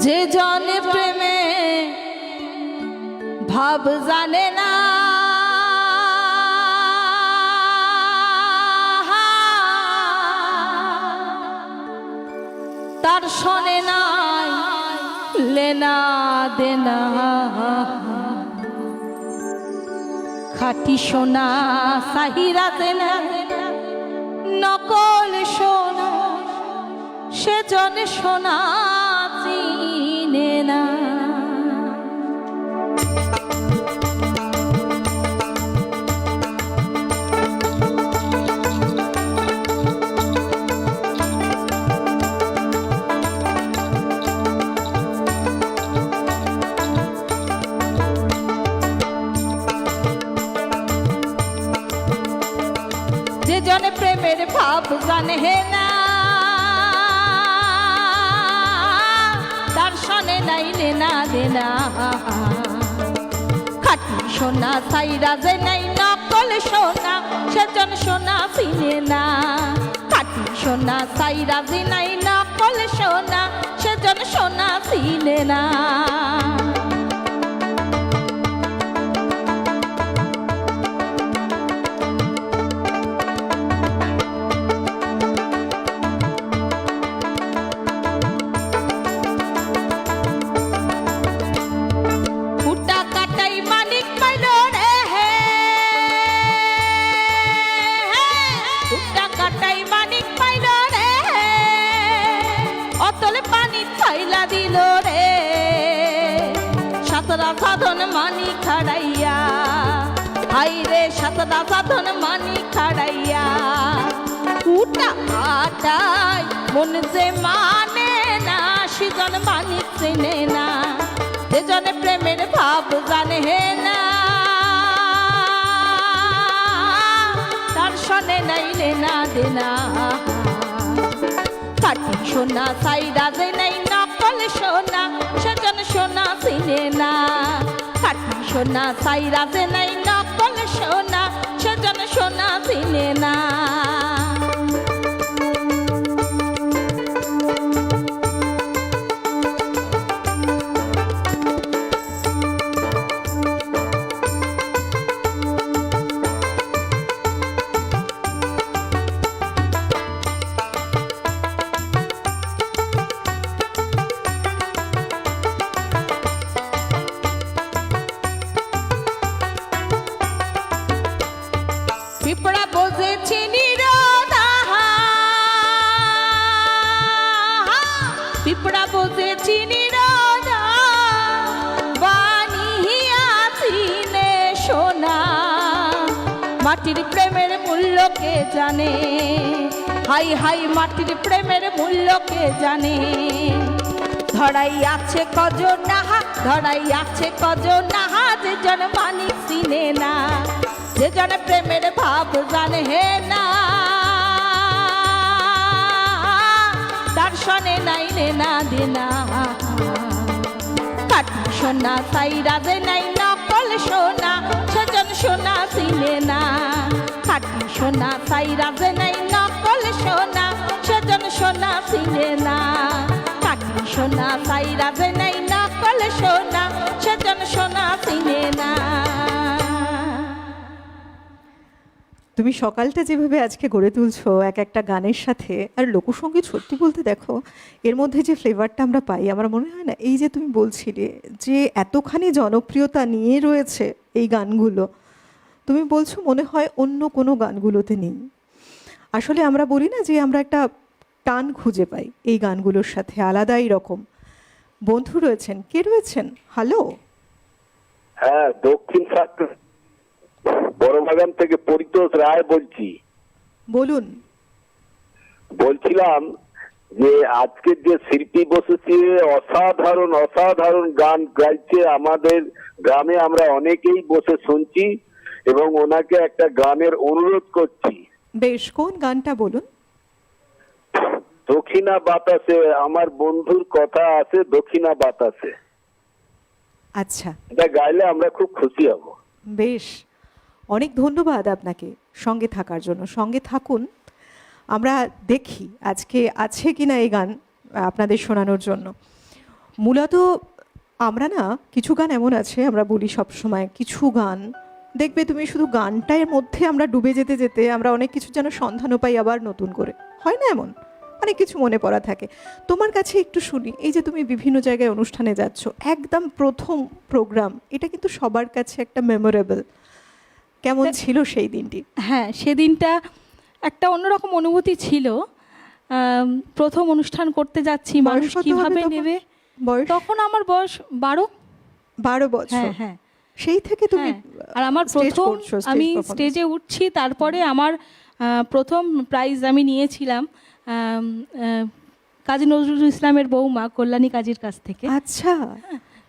যে জনে প্রেমে ভাব জানে না, তার শোনে নাই লেনা দেনা। খাঁটি সোনা সাহিরা দেনা, নকল সোনা সে জনে সোনা চিনে না। যে জনে প্রেমের ভাব জানে না, তার শোনে নাই লেনা দেনা। খাঁটি সোনা সাইরা যে নাই নকল সোনা, সেজন সোনা চিনে না। খাঁটি সোনা সাইরা যে নাই নকল সোনা, সেজন সোনা চিনে না। সাধন মানি খাড়াইয়া, হাইরে সাতটা সাধন মানি খাড়াইয়া। উটা কাটাই মন যে মানে না, সেজন মানি চেনে না। সেজনে প্রেমের ভাব জানে না, তার শোনে নাই লেনা দেনা। খাঁটি সোনা সাইরা যে নাই নকল সোনা, সেজন সোনা চিনে না। খাঁটি সোনা সাইরা যে নাই নকল সোনা, সেজন সোনা চিনে না। পিপড়া বোঝে চিনি রাধা, পিপড়া বোঝে চিনি রাধা, মাটির প্রেমের মূল্য কে জানে, হাই হাই মাটির প্রেমের মূল্য কে জানে। ধরাই আছে কজন নাহা, ধরাই আছে কজন নাহা, যে জন মানি চিনে না, যে জন প্রেমের ভাব জানে হে না। দর্শনে নাই না দেনা, কাটি সোনা সাইরা যে নাই নকল সোনা, সেজন সোনা চিনে না। কাটি সোনা সাইরা যে নাই নকল সোনা, সেজন সোনা চিনে না। কাটি সোনা সাইরা যে নাই নকল সোনা, সেজন সোনা চিনে না। তুমি সকালটা যেভাবে আজকে গড়ে তুলছো এক একটা গানের সাথে, আর লোকসঙ্গীত সত্যি বলতে দেখো এর মধ্যে যে ফ্লেভারটা আমরা পাই, আমার মনে হয় না এই যে তুমি বলছিলে যে এতখানি জনপ্রিয়তা নিয়ে রয়েছে এই গানগুলো, তুমি বলছো মনে হয় অন্য কোনো গানগুলোতে নেই। আসলে আমরা বলি না যে আমরা একটা টান খুঁজে পাই এই গানগুলোর সাথে, আলাদাই রকম। বন্ধু রয়েছেন, কে রয়েছেন? হ্যালো। হ্যাঁ, দক্ষিণ সাতক্ষীরা বড়বাগান থেকে পরিতোষ রায় বলছি। বলুন। বলছিলাম যে আজকের যে শিল্পী বসেছে অসাধারণ অসাধারণ গান গাইছে আমাদের গ্রামে, আমরা অনেকেই বসে শুনছি এবং ওনাকে একটা গানের অনুরোধ করছি। বেশ, কোন গানটা বলুন? দক্ষিণা বাতাসে, আমার বন্ধুর কথা আছে দক্ষিণা বাতাসে। আচ্ছা, এটা গাইলে আমরা খুব খুশি হব। বেশ, অনেক ধন্যবাদ আপনাকে সঙ্গে থাকার জন্য। সঙ্গে থাকুন, আমরা দেখি আজকে আছে কিনা এই গান আপনাদের শোনানোর জন্য। মূলত আমরা না কিছু গান এমন আছে, আমরা বলি সব সময় কিছু গান দেখবে তুমি শুধু গানটার মধ্যে আমরা ডুবে যেতে যেতে আমরা অনেক কিছু যেন সন্ধানও পাই আবার নতুন করে, হয় না এমন? অনেক কিছু মনে পড়া থাকে। তোমার কাছে একটু শুনি, এই যে তুমি বিভিন্ন জায়গায় অনুষ্ঠানে যাচ্ছ, একদম প্রথম প্রোগ্রাম, এটা কিন্তু সবার কাছে একটা মেমোরেবল। কেমন ছিল সেই দিনটি? হ্যাঁ, সেদিনটা একটা অন্যরকম অনুভূতি ছিল। প্রথম অনুষ্ঠান করতে যাচ্ছি, মানুষ বয়স কত কিভাবে হবে তখন? নেবে। বয়স তখন আমার বয়স 12 বছর। হ্যাঁ হ্যাঁ সেই থেকে তুমি হ্যাঁ। আর আমার stage প্রথম করছো, stage আমি performance। স্টেজে উঠছি, তারপরে আমার প্রথম প্রাইজ আমি নিয়েছিলাম কাজী নজরুল ইসলামের বৌমা কল্যাণী কাজীর কাছ থেকে। আচ্ছা,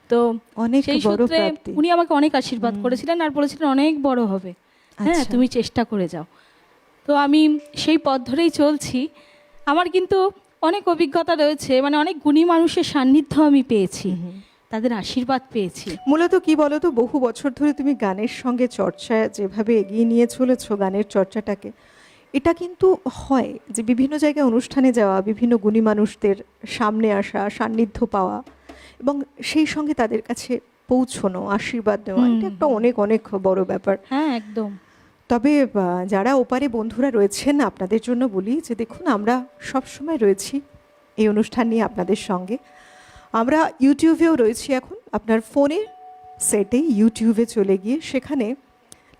তো অনেক সেই বড় সূত্রে প্রাপ্তি। উনি আমাকে অনেক আশীর্বাদ করেছিলেন আর বলেছিলেন অনেক বড় হবে, হ্যাঁ আচ্ছা। তুমি চেষ্টা করে যাও। তো আমি সেই পথ ধরেই চলছি। আমার কিন্তু অনেক অভিজ্ঞতা রয়েছে, মানে অনেক গুণী মানুষের সান্নিধ্য আমি পেয়েছি, তাদের আশীর্বাদ পেয়েছি। মূলত কি বলতো, বহু বছর ধরে তুমি গানের সঙ্গে চর্চা যেভাবে এগিয়ে নিয়ে চলেছো গানের চর্চাটাকে, এটা কিন্তু হয় যে বিভিন্ন জায়গায় অনুষ্ঠানে যাওয়া, বিভিন্ন গুণী মানুষদের সামনে আসা, সান্নিধ্য পাওয়া এবং সেই সঙ্গে তাদের কাছে পৌঁছনো, আশীর্বাদ নেওয়া, এটা একটা অনেক অনেক বড় ব্যাপার। হ্যাঁ একদম। তবে যারা ওপারে বন্ধুরা রয়েছেন, আপনাদের জন্য বলি যে দেখুন, আমরা সব সময় রয়েছি এই অনুষ্ঠান নিয়ে আপনাদের সঙ্গে। আমরা ইউটিউবেও রয়েছি এখন। আপনার ফোনের সেটে ইউটিউবে চলে গিয়ে সেখানে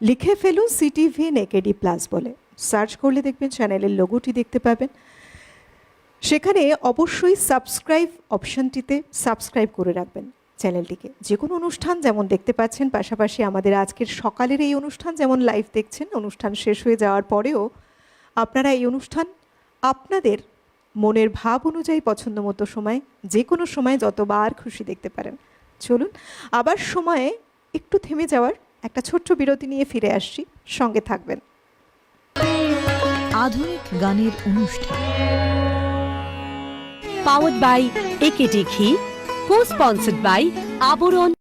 লিখে ফেলুন CTVN AKD প্লাস বলে, সার্চ করলে দেখবেন চ্যানেলের লোগোটি দেখতে পাবেন। সেখানে অবশ্যই সাবস্ক্রাইব অপশনটিতে সাবস্ক্রাইব করে রাখবেন চ্যানেলটিকে। যে কোনো অনুষ্ঠান যেমন দেখতে পাচ্ছেন, পাশাপাশি আমাদের আজকের সকালের এই অনুষ্ঠান যেমন লাইভ দেখছেন, অনুষ্ঠান শেষ হয়ে যাওয়ার পরেও আপনারা এই অনুষ্ঠান আপনাদের মনের ভাব অনুযায়ী পছন্দ মতো সময়, যে কোনো সময় যতবার খুশি দেখতে পারেন। চলুন আবার সময়ে একটু থেমে যাওয়ার একটা ছোট্ট বিরতি নিয়ে ফিরে আসছি, সঙ্গে থাকবেন। আধুনিক গানের অনুষ্ঠান পাওয়ার্ড বাই একেডি ঘি, কো-স্পন্সর্ড বাই আবরণ।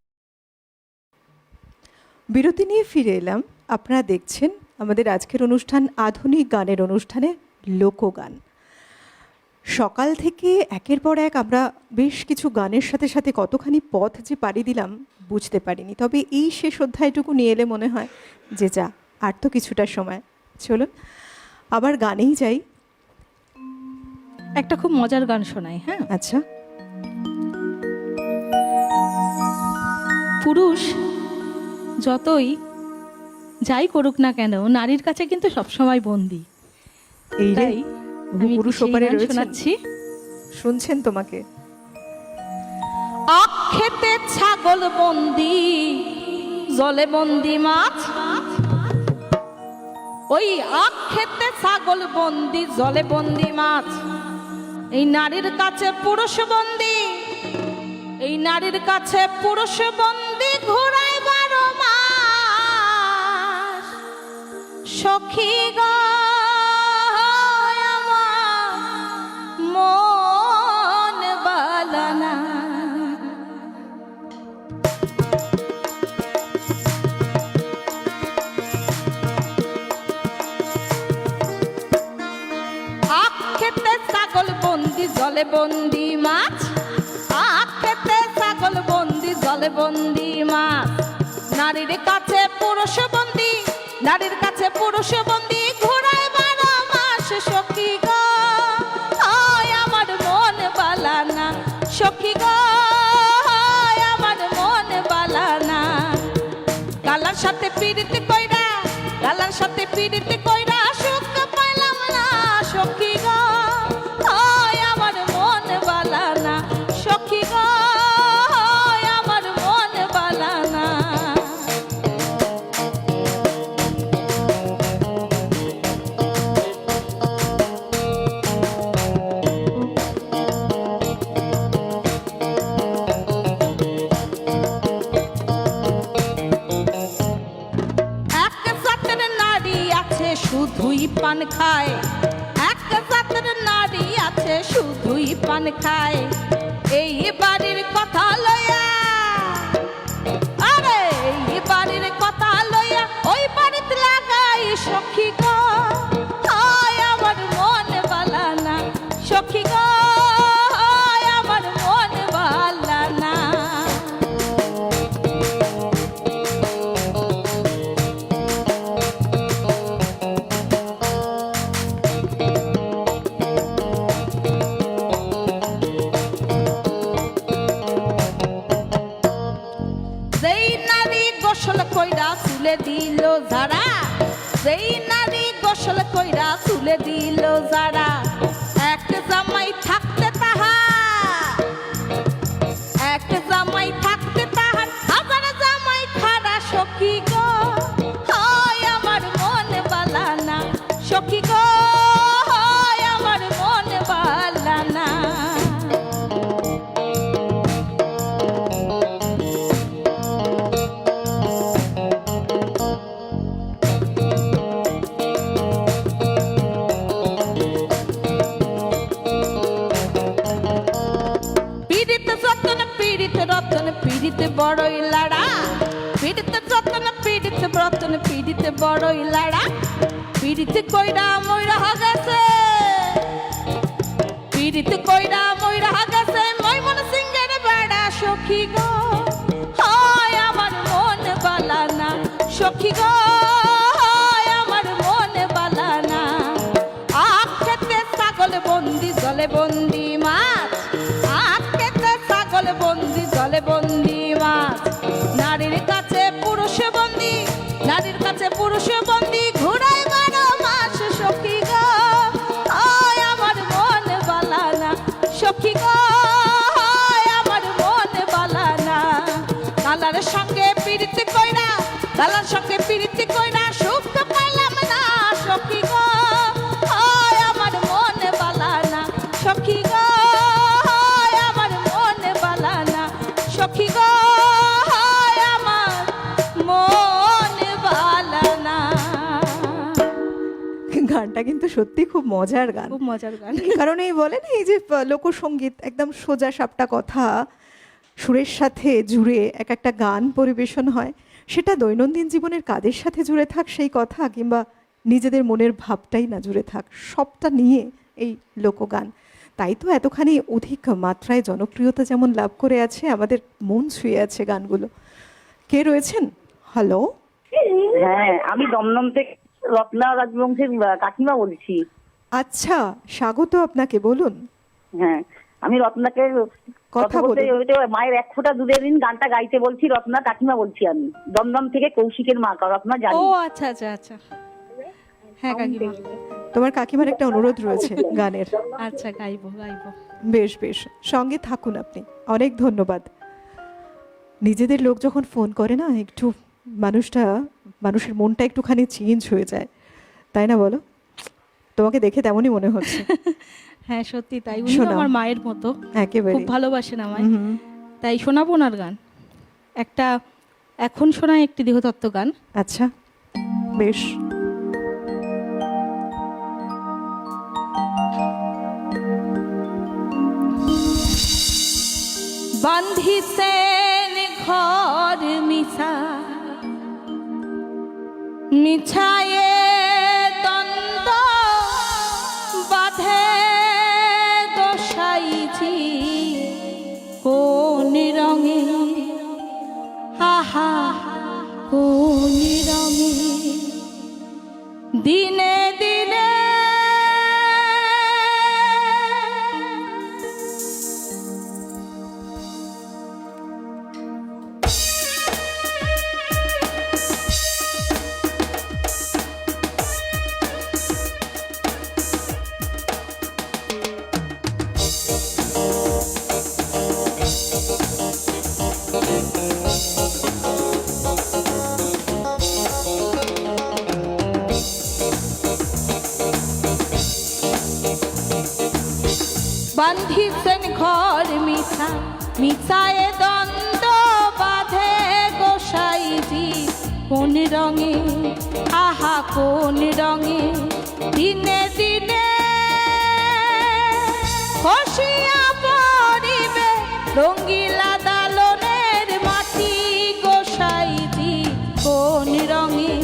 বিরতি নিয়ে ফিরে এলাম। আপনারা দেখছেন আমাদের আজকের অনুষ্ঠান আধুনিক গানের অনুষ্ঠানে লোকগান। সকাল থেকে একের পর এক আমরা বেশ কিছু গানের সাথে সাথে কতখানি পথ যে পাড়ি দিলাম বুঝতে পারিনি। তবে এই শেষ অধ্যায়টুকু নিয়ে এলে মনে হয় যে যা, আর তো কিছুটা সময়। চলুন আবার গানেই যাই। একটা খুব মজার গান শোনাই। হ্যাঁ, আচ্ছা। পুরুষ যতই যাই করুক না কেন, নারীর কাছে কিন্তু সবসময় বন্দী। এই রে, তাই বহু আমি পুরুষ সেই ওপারে গান রয়েছেন, শোনাচ্ছি। শুনছেন তোমাকে। আখেতে ছাগল বন্দি, জলে বন্দি মাছ, ওই আখ খেতে ছাগল বন্দি, জলে বন্দি মাছ, এই নারীর কাছে পুরুষ বন্দি, এই নারীর কাছে পুরুষ বন্দি, ঘোড়ায় 12 মাস। সখী গো আমার মন বালানা। আখ খেতে ছাগল বন্দি, জলে বন্দি মাছ, আখ খেতে ছাগল বন্দি, জলে বন্দি মাছ, নারীর কাছে পুরুষ বন্দি, নারীর কাছে পুরুষ বন্দি, ঘোড়ায় 12 মাস। সখী গো হয় আমার মন বালানা, সখী গো হয় আমার মন বালানা। গালার সাথে পীড়িত কইরা, গালার সাথে পীড়িত কইরা সুখ পাইলাম না। সখী গো হয় আমার মন বালানা, সখী গো হয় আমার মন বালানা। এক জাতের নারী আছে শুধুই পান খায়, এক জাতের নারী আছে শুধুই পান খায়। এই বাড়ির কথা লইয়া, আরে এই বাড়ির কথা লইয়া ওই বাড়িতে লাগাই। সখী গো হয় আমার মন বালানা, সখী গো হয় আমার মন বালানা। যেই নারী গোসল কইরা চুলে দিল যারা, যেই নারী গোসল কইরা চুলে দিল যারা, এক জামাই থাকতে তাহার, এক জামাই থাকতে তাহার হাজার জামাই খারা। সখী গো হয় আমার মন বালানা, সখী গো হয় আমার মন বালানা। পীড়িত যতন পীড়িত রতন পীড়িত বড়ই লাড়া, পীড়িত যতন পীড়িত রতন পীড়িত বড়ই লাড়া। পীড়িত কইরা মইরা গেছে, পীড়িত কইরা মইরা গেছে ময়মন সিংহের বেড়া। সখী গো হয় আমার মন বালানা, সখী গো হয় আমার মন বালানা। আখ খেতে ছাগল বন্দি, জলে বন্দি মাছ, আখ খেতে ছাগল বন্দি, জলে বন্দি মাছ, নারীর কাছে পুরুষ বন্দি, নারীর কাছে পুরুষ বন্দি, ঘোড়ায় 12 মাস। সখী গো হয় আমার মন বালানা, সখী গো হয় আমার মন বালানা। গালার সঙ্গে পীড়িত কইরা, গালার সঙ্গে পীড়িত কইরা সুখ পাইলাম না। সখী গো হয় আমার মন বালানা, সখী গো হয় আমার মন বালানা, সখী গো হয় আমার মন বালানা। গানটা কিন্তু সত্যি খুব মজার গান, খুব মজার গান। কারণ এই বলে না, এই যে লোকসঙ্গীত একদম সোজা সাপটা কথা সুরের সাথে জুড়ে এক একটা গান পরিবেশন হয়, সেটা দৈনন্দিন জীবনের কাজের সাথে জুড়ে থাক সেই কথা, কিংবা নিজেদের মনের ভাবটাই না জুড়ে থাক, সবটা নিয়ে এই লোকগান। তাই তো এতখানি অধিক মাত্রায় জনপ্রিয়তা যেমন লাভ করে আছে, আমাদের মন ছুঁয়ে আছে গানগুলো। কে রয়েছেন? হ্যালো, হ্যাঁ, আমি দমদম থেকে রত্না রাজবংশের কাকিমা বলছি। আচ্ছা, স্বাগত আপনাকে, বলুন। হ্যাঁ, আমি রত্নাকে কথা বলতে বলুন। ওই যে মায়ের 1 ফোঁটা দুধের দিন গানটা গাইতে বলছি। রত্না কাকিমা বলছি আমি, দমদম থেকে কৌশিকের মা। রত্না ও জানি। আচ্ছা আচ্ছা আচ্ছা, হ্যাঁ কাকিমা, তোমার কাকিমার একটা অনুরোধ রয়েছে গানের। আচ্ছা গাইবো গাইবো। বেশ বেশ, সঙ্গে থাকুন আপনি। অনেক ধন্যবাদ। নিজেদের লোক যখন ফোন করে না, একটু মানুষের মনটা একটুখানি চেঞ্জ হয়ে যায়। তাই না বলো? তোমাকে দেখে তেমনই মনে হচ্ছে। হ্যাঁ সত্যি তাই, উনি শোনাও। আমার মায়ের মতো, একেবারে খুব ভালোবাসেন আমায়। তাই শোনাবো ওনার গান একটা, এখন শোনায় একটি দেহতত্ত্ব গান। আচ্ছা, বেশ। বান্ধিছেন ঘর মিছা, মিছায়ে দ্বন্দ্ব বাঁধে গোসাইজি কোন রঙে, আহা কোন রঙে, দিনে দিনে বান্ধিছেন ঘর মিছা, মিছায়ে দ্বন্দ্ব বাঁধে গোসাইজি কোন রঙে, আহা কোন রঙে, দিনে দিনে খসিয়া পড়িবে রঙ্গিলা দালনের মাটি গোসাইজি কোন রঙে,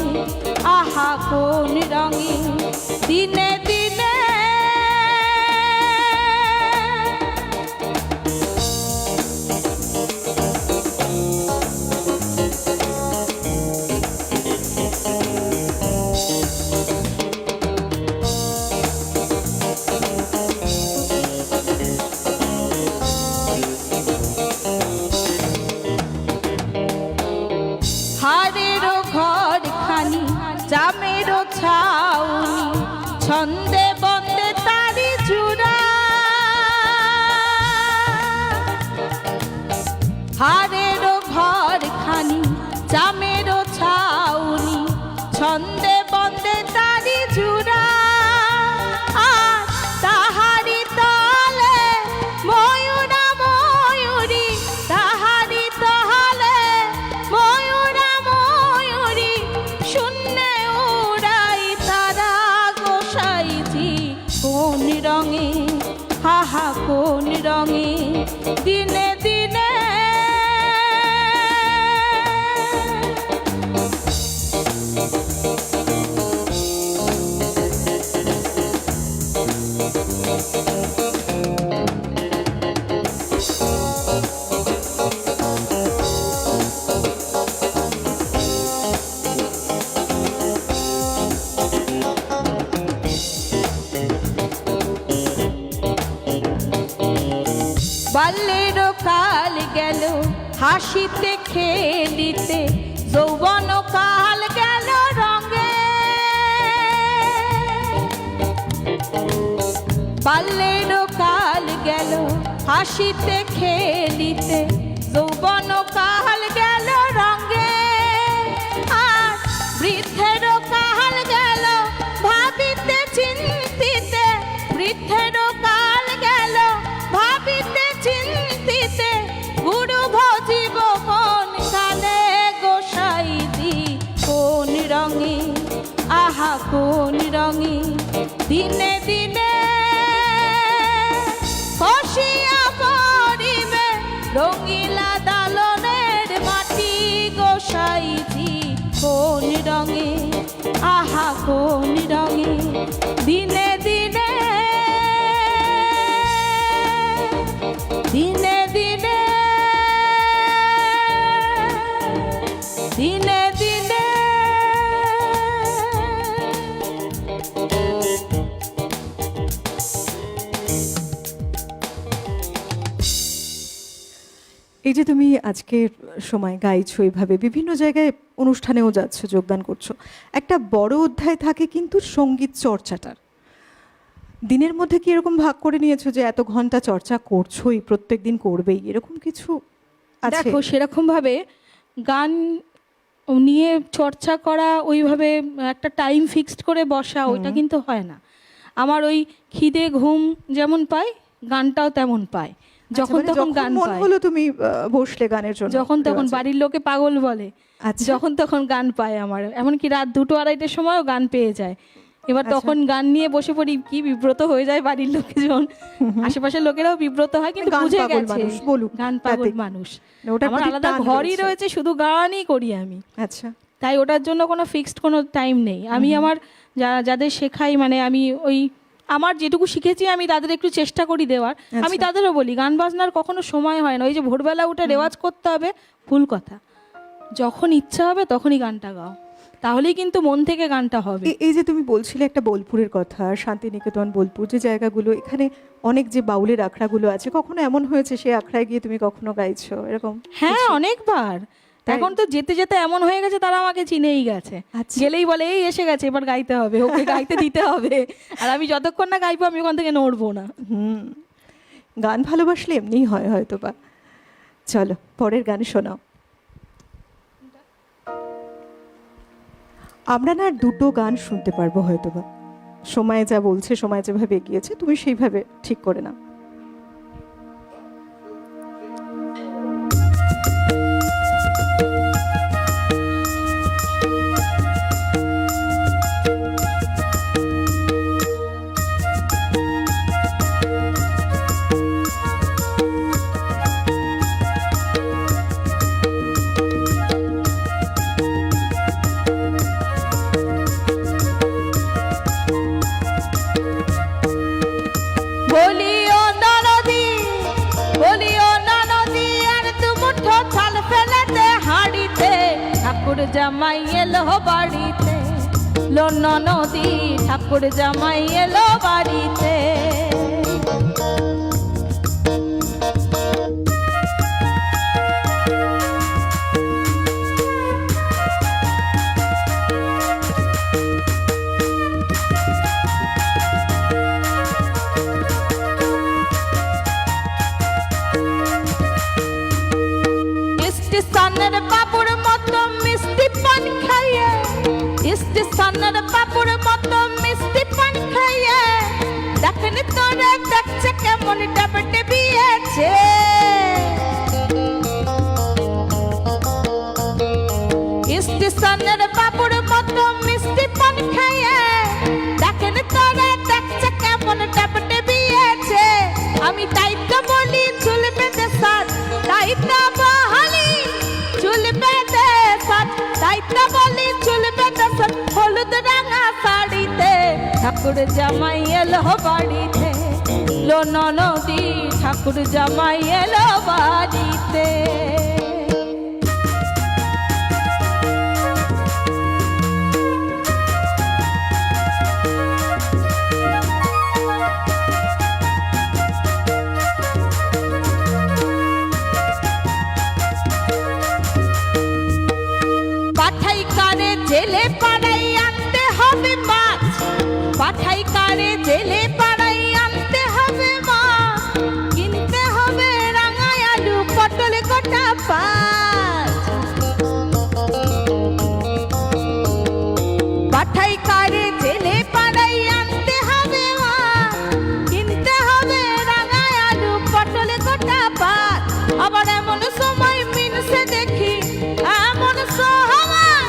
আহা কোন রঙে, দিনে দিনে হাড়েরও ঘর খানি জামেরও ছাউনি, ছন্দে বন্দে তারি জুড়া, হাড়েরও ঘর খানি জামেরও ছাউনি, ছন্দে বন্দে তারি জুড়া, আর তাহারি তলে ময়ূরা ময়ূরী, তাহারি তলে ময়ূরা ময়ূরী, শূন্যে উড়াই তারা গোসাইজি কোন রঙে, হাহা কোন রঙে, দিনে দিনে বাল্যেরও কাল গেল হাসিতে খেলিতে, যৌবন কাল গেল রঙে, বাল্যেরও কাল গেল হাসিতে খেলিতে, যৌবন কাল গেল রঙে, আর বৃদ্ধেরও কাল গেল ভাবিতে চিন্তিতে, বৃদ্ধেরও কাল গেল ভাবিতে চিন্তিতে, গুরু ভজিব কোন কালে গোসাইজি কোন রঙে, আহা কোন রঙে, দিনে দিনে খসিয়া পড়িবে রঙিলা দালনের মাটি গোসাইজি কোন রঙে, আহা কোন রঙে, দিনে দিনে দিনে দিনে দিনে দিনে এই যে তুমি আজকের সময় গাইছো, এইভাবে বিভিন্ন জায়গায় অনুষ্ঠানেও যাচ্ছ, যোগদান করছো, একটা বড় অধ্যায় থাকে কিন্তু সঙ্গীত চর্চাটার। দিনের মধ্যে কি এরকম ভাগ করে নিয়েছো যে এত ঘন্টা চর্চা করছোই, প্রত্যেক দিন করবেই, এরকম কিছু আছে? দেখো সেরকম ভাবে গান নিয়ে চর্চা করা, ওইভাবে একটা টাইম ফিক্সড করে বসা, ওইটা কিন্তু হয় না। আমার ওই খিদে ঘুম যেমন পাই, গানটাও তেমন পাই। যখন মানে তখন গান মন পাই, হলো তুমি বসলে গানের জন্য, যখন তখন রেওয়াজে। বাড়ির লোকে পাগল বলে, আচ্ছা। যখন তখন গান পায় আমার, এমনকি রাত 2-2-2:30টার সময়ও গান পেয়ে যায়। এবার আচ্ছা। তখন গান নিয়ে বসে পড়ি, কি বিব্রত হয়ে যায় বাড়ির লোকজন, আশেপাশের লোকেরাও বিব্রত হয়, কিন্তু গান বুঝে পাগল গেছে মানুষ, বলুক, গান পাগল তাতে। মানুষ। ওটার আমার প্রতি আলাদা টান ঘরই রয়েছে, শুধু গানই করি আমি। আচ্ছা। তাই ওটার জন্য কোনো ফিক্সড কোনো টাইম নেই। আমি আমার যাদের শেখাই, মানে আমি ওই আমার যেটুকু শিখেছি আমি তাদের একটু চেষ্টা করি দেওয়ার। আমি তাদেরও বলি গান বাজনার কখনো সময় হয় না, ওই যে ভোরবেলা উঠে রেওয়াজ করতে হবে, ভুল কথা। যখন ইচ্ছা হবে তখনই গানটা গাও, তাহলেই কিন্তু মন থেকে গানটা হবে। এই যে তুমি বলছিলে একটা বোলপুরের কথা, শান্তিনিকেতন, বোলপুর, যে জায়গাগুলো, এখানে অনেক যে বাউলের আখড়াগুলো আছে, কখনো এমন হয়েছে সেই আখড়ায় গিয়ে তুমি কখনো গাইছো এরকম? হ্যাঁ, অনেকবার। এখন তো যেতে যেতে এমন হয়ে গেছে তারা আমাকে চিনেই গেছে, আচ্ছা। গেলেই বলে এই এসে গেছে, এবার গাইতে হবে, ওকে গাইতে দিতে হবে। আর আমি যতক্ষণ না গাইবো আমি ওখান থেকে নড়বো না। গান ভালোবাসলে এমনিই হয় হয়তো বা। চলো পরের গান শোনাও। আমরা না আর দুটো গান শুনতে পারবো হয়তো বা, সময় যা বলছে, সময় যেভাবে এগিয়েছে, তুমি সেইভাবে ঠিক করে নাও। বলিও না নদী, বলিও না নদী, আর দু মুঠো চাল ফেলেতে হাঁড়িতে, ঠাকুর জামাই এলো বাড়িতে। লো না নদী, ঠাকুর জামাই এলো বাড়িতে। স্টেশনের বাবুর মতো মিষ্টি পান খাইয়ে, স্টেশনের বাবুর মতো মিষ্টি পান খাইয়ে, দেখেন তোরে দেখছে কেমন ডাবটে বিয়েছে। স্টেশনের বাবুর মতো মিষ্টি পান খাইয়ে, দেখেন তোরে দেখছে কেমন ডাবটে বিয়েছে। আমি তাই তো বলি চুল বেঁধে সাজ, তাই তো বলি চুল বেঁধে সাজ, তাই তো বলি চুল বেঁধে সাজ, হলুদ রাঙা শাড়িতে, ঠাকুর জামাই এলো বাড়িতে। লো না নদী, ঠাকুর জামাই এলো বাড়িতে। পাঠাই কারে জেলে পাড়াই আনতে হবে মাছ, পাঠাই কারে জেলে পাড়াই আনতে হবে মাছ, কিনতে হবে রাঙা আলু পটল গোটা পাঁচ। পাঠাই কারে জেলে পাড়াই আনতে হবে মাছ, কিনতে হবে রাঙা আলু পটল গোটা পাঁচ। আবার এমন সময় মিনসে দেখি, এমন সময়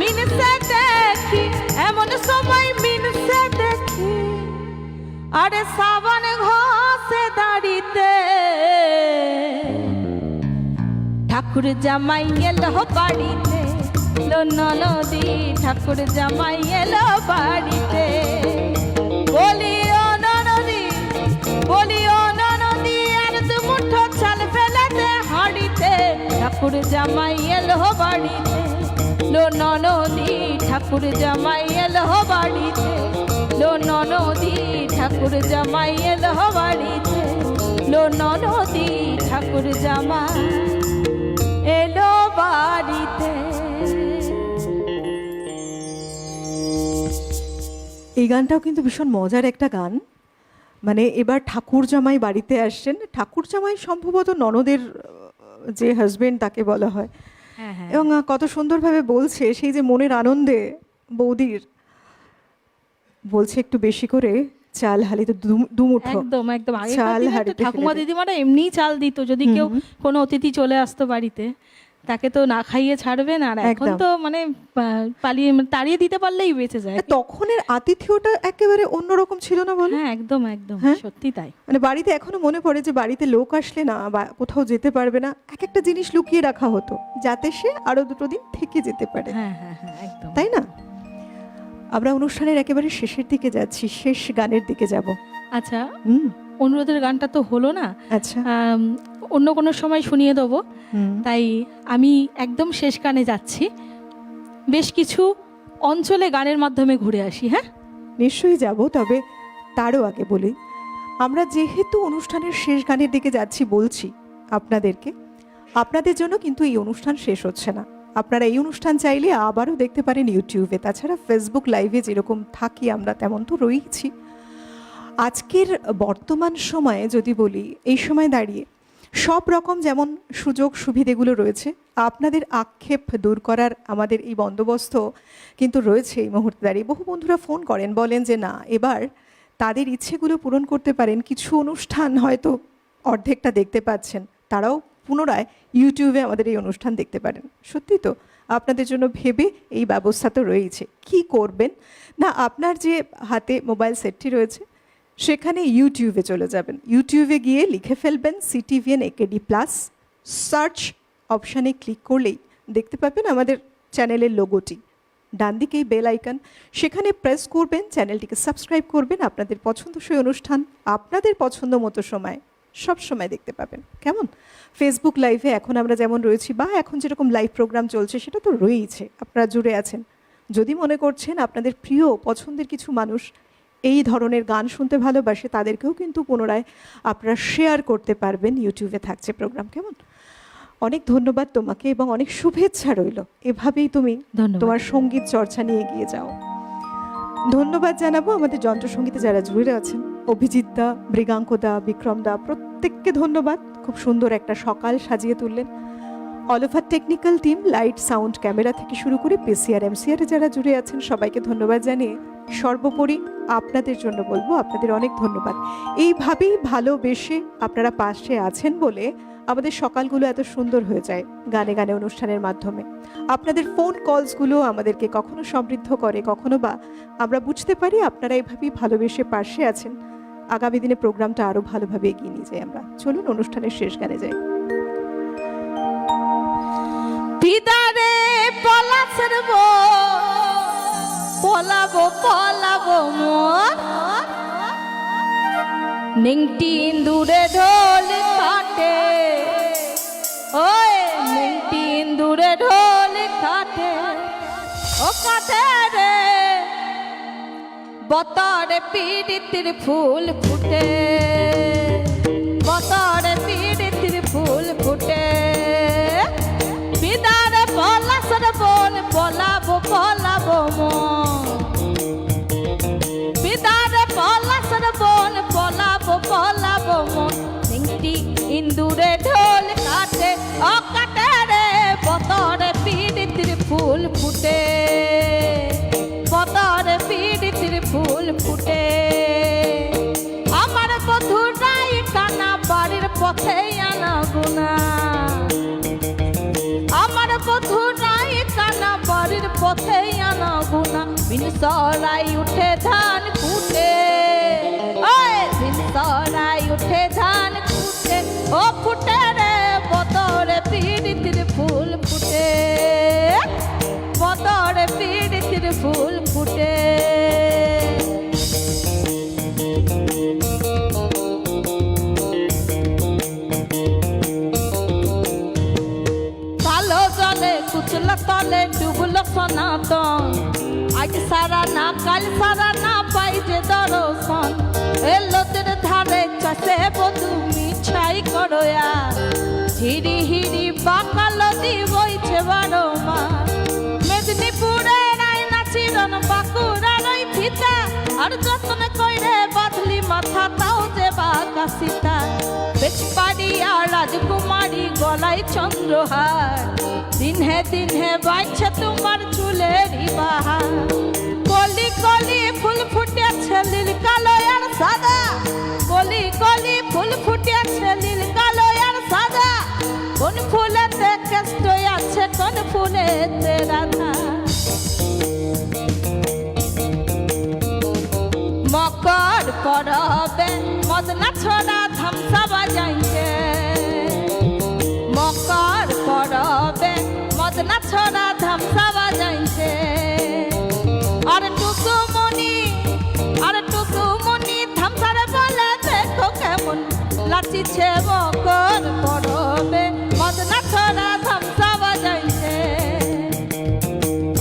মিনসে দেখি, এমন সময় মিনসে দেখি, আরে সাবান ঘষে দাড়িতে, ঠাকুর জামাই এলো বাড়িতে। লো না নদী, ঠাকুর জামাই এলো বাড়িতে। বলিও না নদী, বলিও না নদী, আর দু মুঠো চাল ফেলেতে হাঁড়িতে, ঠাকুর জামাই এলো বাড়িতে। লো না নদী, ঠাকুর জামাই এলো বাড়িতে। লো না নদী, ঠাকুর জামাই এলো বাড়িতে। লো না নদী, ঠাকুর জামাই এলো বাড়িতে। এই গানটাও কিন্তু ভীষণ মজার একটা গান। মানে এবার ঠাকুর জামাই বাড়িতে আসছেন, ঠাকুর জামাই সম্ভবত ননদের যে হাজবেন্ড তাকে বলা হয়। হ্যাঁ, হ্যাঁ। এবং কত সুন্দরভাবে বলছে সেই যে মনের আনন্দে বৌদির বলছে একটু বেশি করে চাল হালিতে দুমুঠো একদম একদম আগেকার চাল দিনে তো হাঁড়িতে ঠাকুমা ফেলে দে। দিদিমারা এমনিই চাল দিত, যদি কেউ কোনো অতিথি চলে আসতো বাড়িতে তাকে তো না খাইয়ে ছাড়বে না। আর এখন একদম। তো মানে পালিয়ে তাড়িয়ে দিতে পারলেই বেঁচে যায়। তখনের আতিথ্যটা একেবারে অন্যরকম ছিল না বলো? হ্যাঁ একদম একদম, হ্যাঁ? সত্যি তাই। মানে বাড়িতে এখনো মনে পড়ে যে বাড়িতে লোক আসলে না বা কোথাও যেতে পারবে না, এক একটা জিনিস লুকিয়ে রাখা হতো যাতে সে আরো 2 দিন থেকে যেতে পারে, হ্যাঁ হ্যাঁ হ্যাঁ একদম। তাই না? আমরা অনুষ্ঠানের একেবারে শেষের দিকে যাচ্ছি, শেষ গানের দিকে যাব। আচ্ছা, অনুরোধের গানটা তো হলো না, আচ্ছা। অন্য কোনো সময় শুনিয়ে দেবো। হুম। তাই আমি একদম শেষ গানে যাচ্ছি, বেশ কিছু অঞ্চলে গানের মাধ্যমে ঘুরে আসি। হ্যাঁ নিশ্চয়ই যাব, তবে তারও আগে বলি, আমরা যেহেতু অনুষ্ঠানের শেষ গানের দিকে যাচ্ছি বলছি আপনাদেরকে, আপনাদের জন্য কিন্তু এই অনুষ্ঠান শেষ হচ্ছে না। আপনারা এই অনুষ্ঠান চাইলে আবারও দেখতে পারেন ইউটিউবে, তাছাড়া ফেসবুক লাইভে যেরকম থাকি আমরা তেমন তো রয়েইছি। আজকের বর্তমান সময়ে যদি বলি, এই সময় দাঁড়িয়ে সব রকম যেমন সুযোগ সুবিধেগুলো রয়েছে, আপনাদের আক্ষেপ দূর করার আমাদের এই বন্দোবস্ত কিন্তু রয়েছে এই মুহূর্তে দাঁড়িয়ে। বহু বন্ধুরা ফোন করেন, বলেন যে না, এবার তাদের ইচ্ছেগুলো পূরণ করতে পারেন, কিছু অনুষ্ঠান হয়তো অর্ধেকটা দেখতে পাচ্ছেন, তারাও পুনরায় ইউটিউবে আমাদের এই অনুষ্ঠান দেখতে পারেন। সত্যি তো, আপনাদের জন্য ভেবে এই ব্যবস্থা তো রয়েছে। কি করবেন না, আপনার যে হাতে মোবাইল সেটটি রয়েছে সেখানে ইউটিউবে চলে যাবেন, ইউটিউবে গিয়ে লিখে ফেলবেন CTVN AKD+, সার্চ অপশানে ক্লিক করলেই দেখতে পাবেন আমাদের চ্যানেলের লোগোটি, ডান দিকেই বেল আইকন, সেখানে প্রেস করবেন, চ্যানেলটিকে সাবস্ক্রাইব করবেন, আপনাদের পছন্দসই অনুষ্ঠান আপনাদের পছন্দ মতো সময় সব সময় দেখতে পাবেন। কেমন? ফেসবুক লাইভে এখন আমরা যেমন রয়েছি, বা এখন যেরকম লাইভ প্রোগ্রাম চলছে সেটা তো রয়েইছে, আপনারা জুড়ে আছেন। যদি মনে করছেন আপনাদের প্রিয় পছন্দের কিছু মানুষ এই ধরনের গান শুনতে ভালোবাসে, তাদেরকেও কিন্তু পুনরায় আপনারা শেয়ার করতে পারবেন, ইউটিউবে থাকছে প্রোগ্রাম। কেমন? অনেক ধন্যবাদ তোমাকে এবং অনেক শুভেচ্ছা রইল, এভাবেই তুমি ধন্যবাদ। তোমার সঙ্গীত চর্চা নিয়ে এগিয়ে যাও। ধন্যবাদ জানাবো আমাদের যন্ত্রসঙ্গীতে যারা জুড়ে আছেন, অভিজিৎদা, মৃগাঙ্কদা, বিক্রমদা, প্রত্যেককে ধন্যবাদ। খুব সুন্দর একটা সকাল সাজিয়ে তুললেন। All over technical team, light, sound, camera থেকে শুরু করে PCR MCR যারা জুড়ে আছেন সবাইকে ধন্যবাদ জানিয়ে সর্বোপরি আপনাদের জন্য বলবো আপনাদের অনেক ধন্যবাদ। এইভাবেই ভালোবেসে আপনারা পাশে আছেন বলে আমাদের সকালগুলো এত সুন্দর হয়ে যায় গানে গানে অনুষ্ঠানের মাধ্যমে। আপনাদের ফোন কলসগুলো আমাদেরকে কখনো সমৃদ্ধ করে, কখনো বা আমরা বুঝতে পারি আপনারা এইভাবেই ভালোবেসে পাশে আছেন। আগামী দিনে প্রোগ্রামটা আরো ভালোভাবে এগিয়ে নিয়ে যাই আমরা। চলুন অনুষ্ঠানের শেষ গানে যাই। পিতারে পলাশের পলাবো পলাবো মোর নিংটি ইন্দুরে ঢোল কাটে, ওই নিংটি ইন্দুরে ঢোল কাটে, ও কাটে রে বতরে পীড়িতির ফুল ফুটে, বতরে পীড়িতির ফুল ফুটে। বিদারে পলাশের বন পলাবো পলাবো মন, বিদারে পলাশের বন পলাবো পলাবো মন নিংটি ইন্দুরে ঢোল কাটে, ও কাটে রে বতরে পীড়িতির ফুল ফুটে, বতরে পীড়িতির ফুল ফুটে। আমার বধুরাই কানা বাড়ির পথে আনা গুনা, আমার বধুরাই কানা বাড়ির পথে আনা গুনা, বিনসরাই উঠে ধান ফুটে, ওই বিনসরাই উঠে ধান ফুটে, ও ফুটে রে বতরে পীড়িতির ফুল ফুটে, বতরে পীড়িতির ফুল ফুটে। কালো জলে কুচলো তলে ডুবলো সনাতন, আজ সারা না কাল সারা না পাই যে দর্শন, এ লোদের ধারে চষে বধু মিছাই করয়া, হিরি হিরি বাঁকা নদী বইছে বারো মাস, মেদিনীপুরের আয়না চিরন বাঁকুড়ার ওই ফিতা, আর যতন কইরে বাঁধলি মাথা তাও যে বাঁকা সীতা, বেচপাড়িয়া রাজকুমারী গলায় চন্দ্রহার, দিন হে বাঁচছে তোমার চুলেরই বাহার। কলি কলি ফুল ফুটেছে নীল কালো আর সাদা, কলি কলি ফুল ফুটেছে নীল কালো আর সাদা, কোন ফুলেতে কষ্ট আছে কোন ফুলেতে রাধা। মকর পরবে মদনা ছড়া ধামসা বাজাইছে, মকর পরবে মদনা ছড়া ধামসা বাজাইছে। আর টুকুমনি ধামসার বলে দেখো কেমন লাচিছে, মকর পরবে মদনা ছড়া ধামসা বাজাইছে।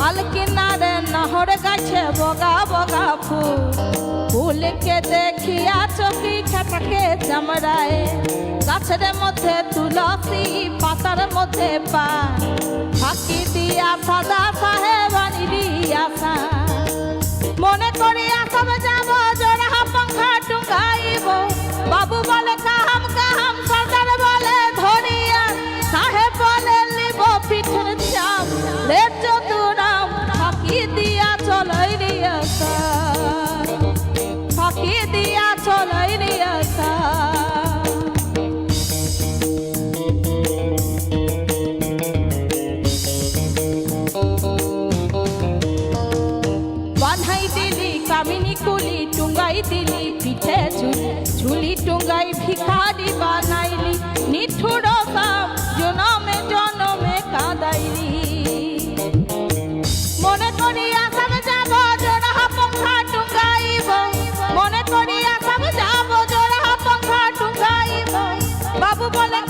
আলকিনারে নহর গাছে বগা বগা ফুল, ফুলকে দেখিয়া চোখি খাটাকে চামড়ায়, গাছের মধ্যে তুলসী পাতার মধ্যে পান, ফাঁকি দিয়া সাদা সাহেবানি দিয়াছা। মনে করি আসাম যাব জোড়া পাখা টুঙ্গাইব, বাবু বলে কাহাম কাহাম, সর্দার বলে ধরিয়া, সাহেব বলে লিব পিঠের চাপ, রে চতুরাম ফাঁকি দিয়া চলাই দিয়াছা, ফাঁকি দিয়া চলাই দিয়াছা। বাঁধাই দিলি কামিনী কুলি, টুঙ্গাই দিলি পিঠে ঝুলি, ঝুলি টুঙ্গাই ভিখারি বানাইলি, নিঠুর সাপ জনমে জনমে কাঁদাইলি। মনে করি আসাম যাব জোড়া পঙ্খা টুঙ্গাইব, মনে করি আসাম যাব জোড়া পঙ্খা টুঙ্গাইব, বাবু বলে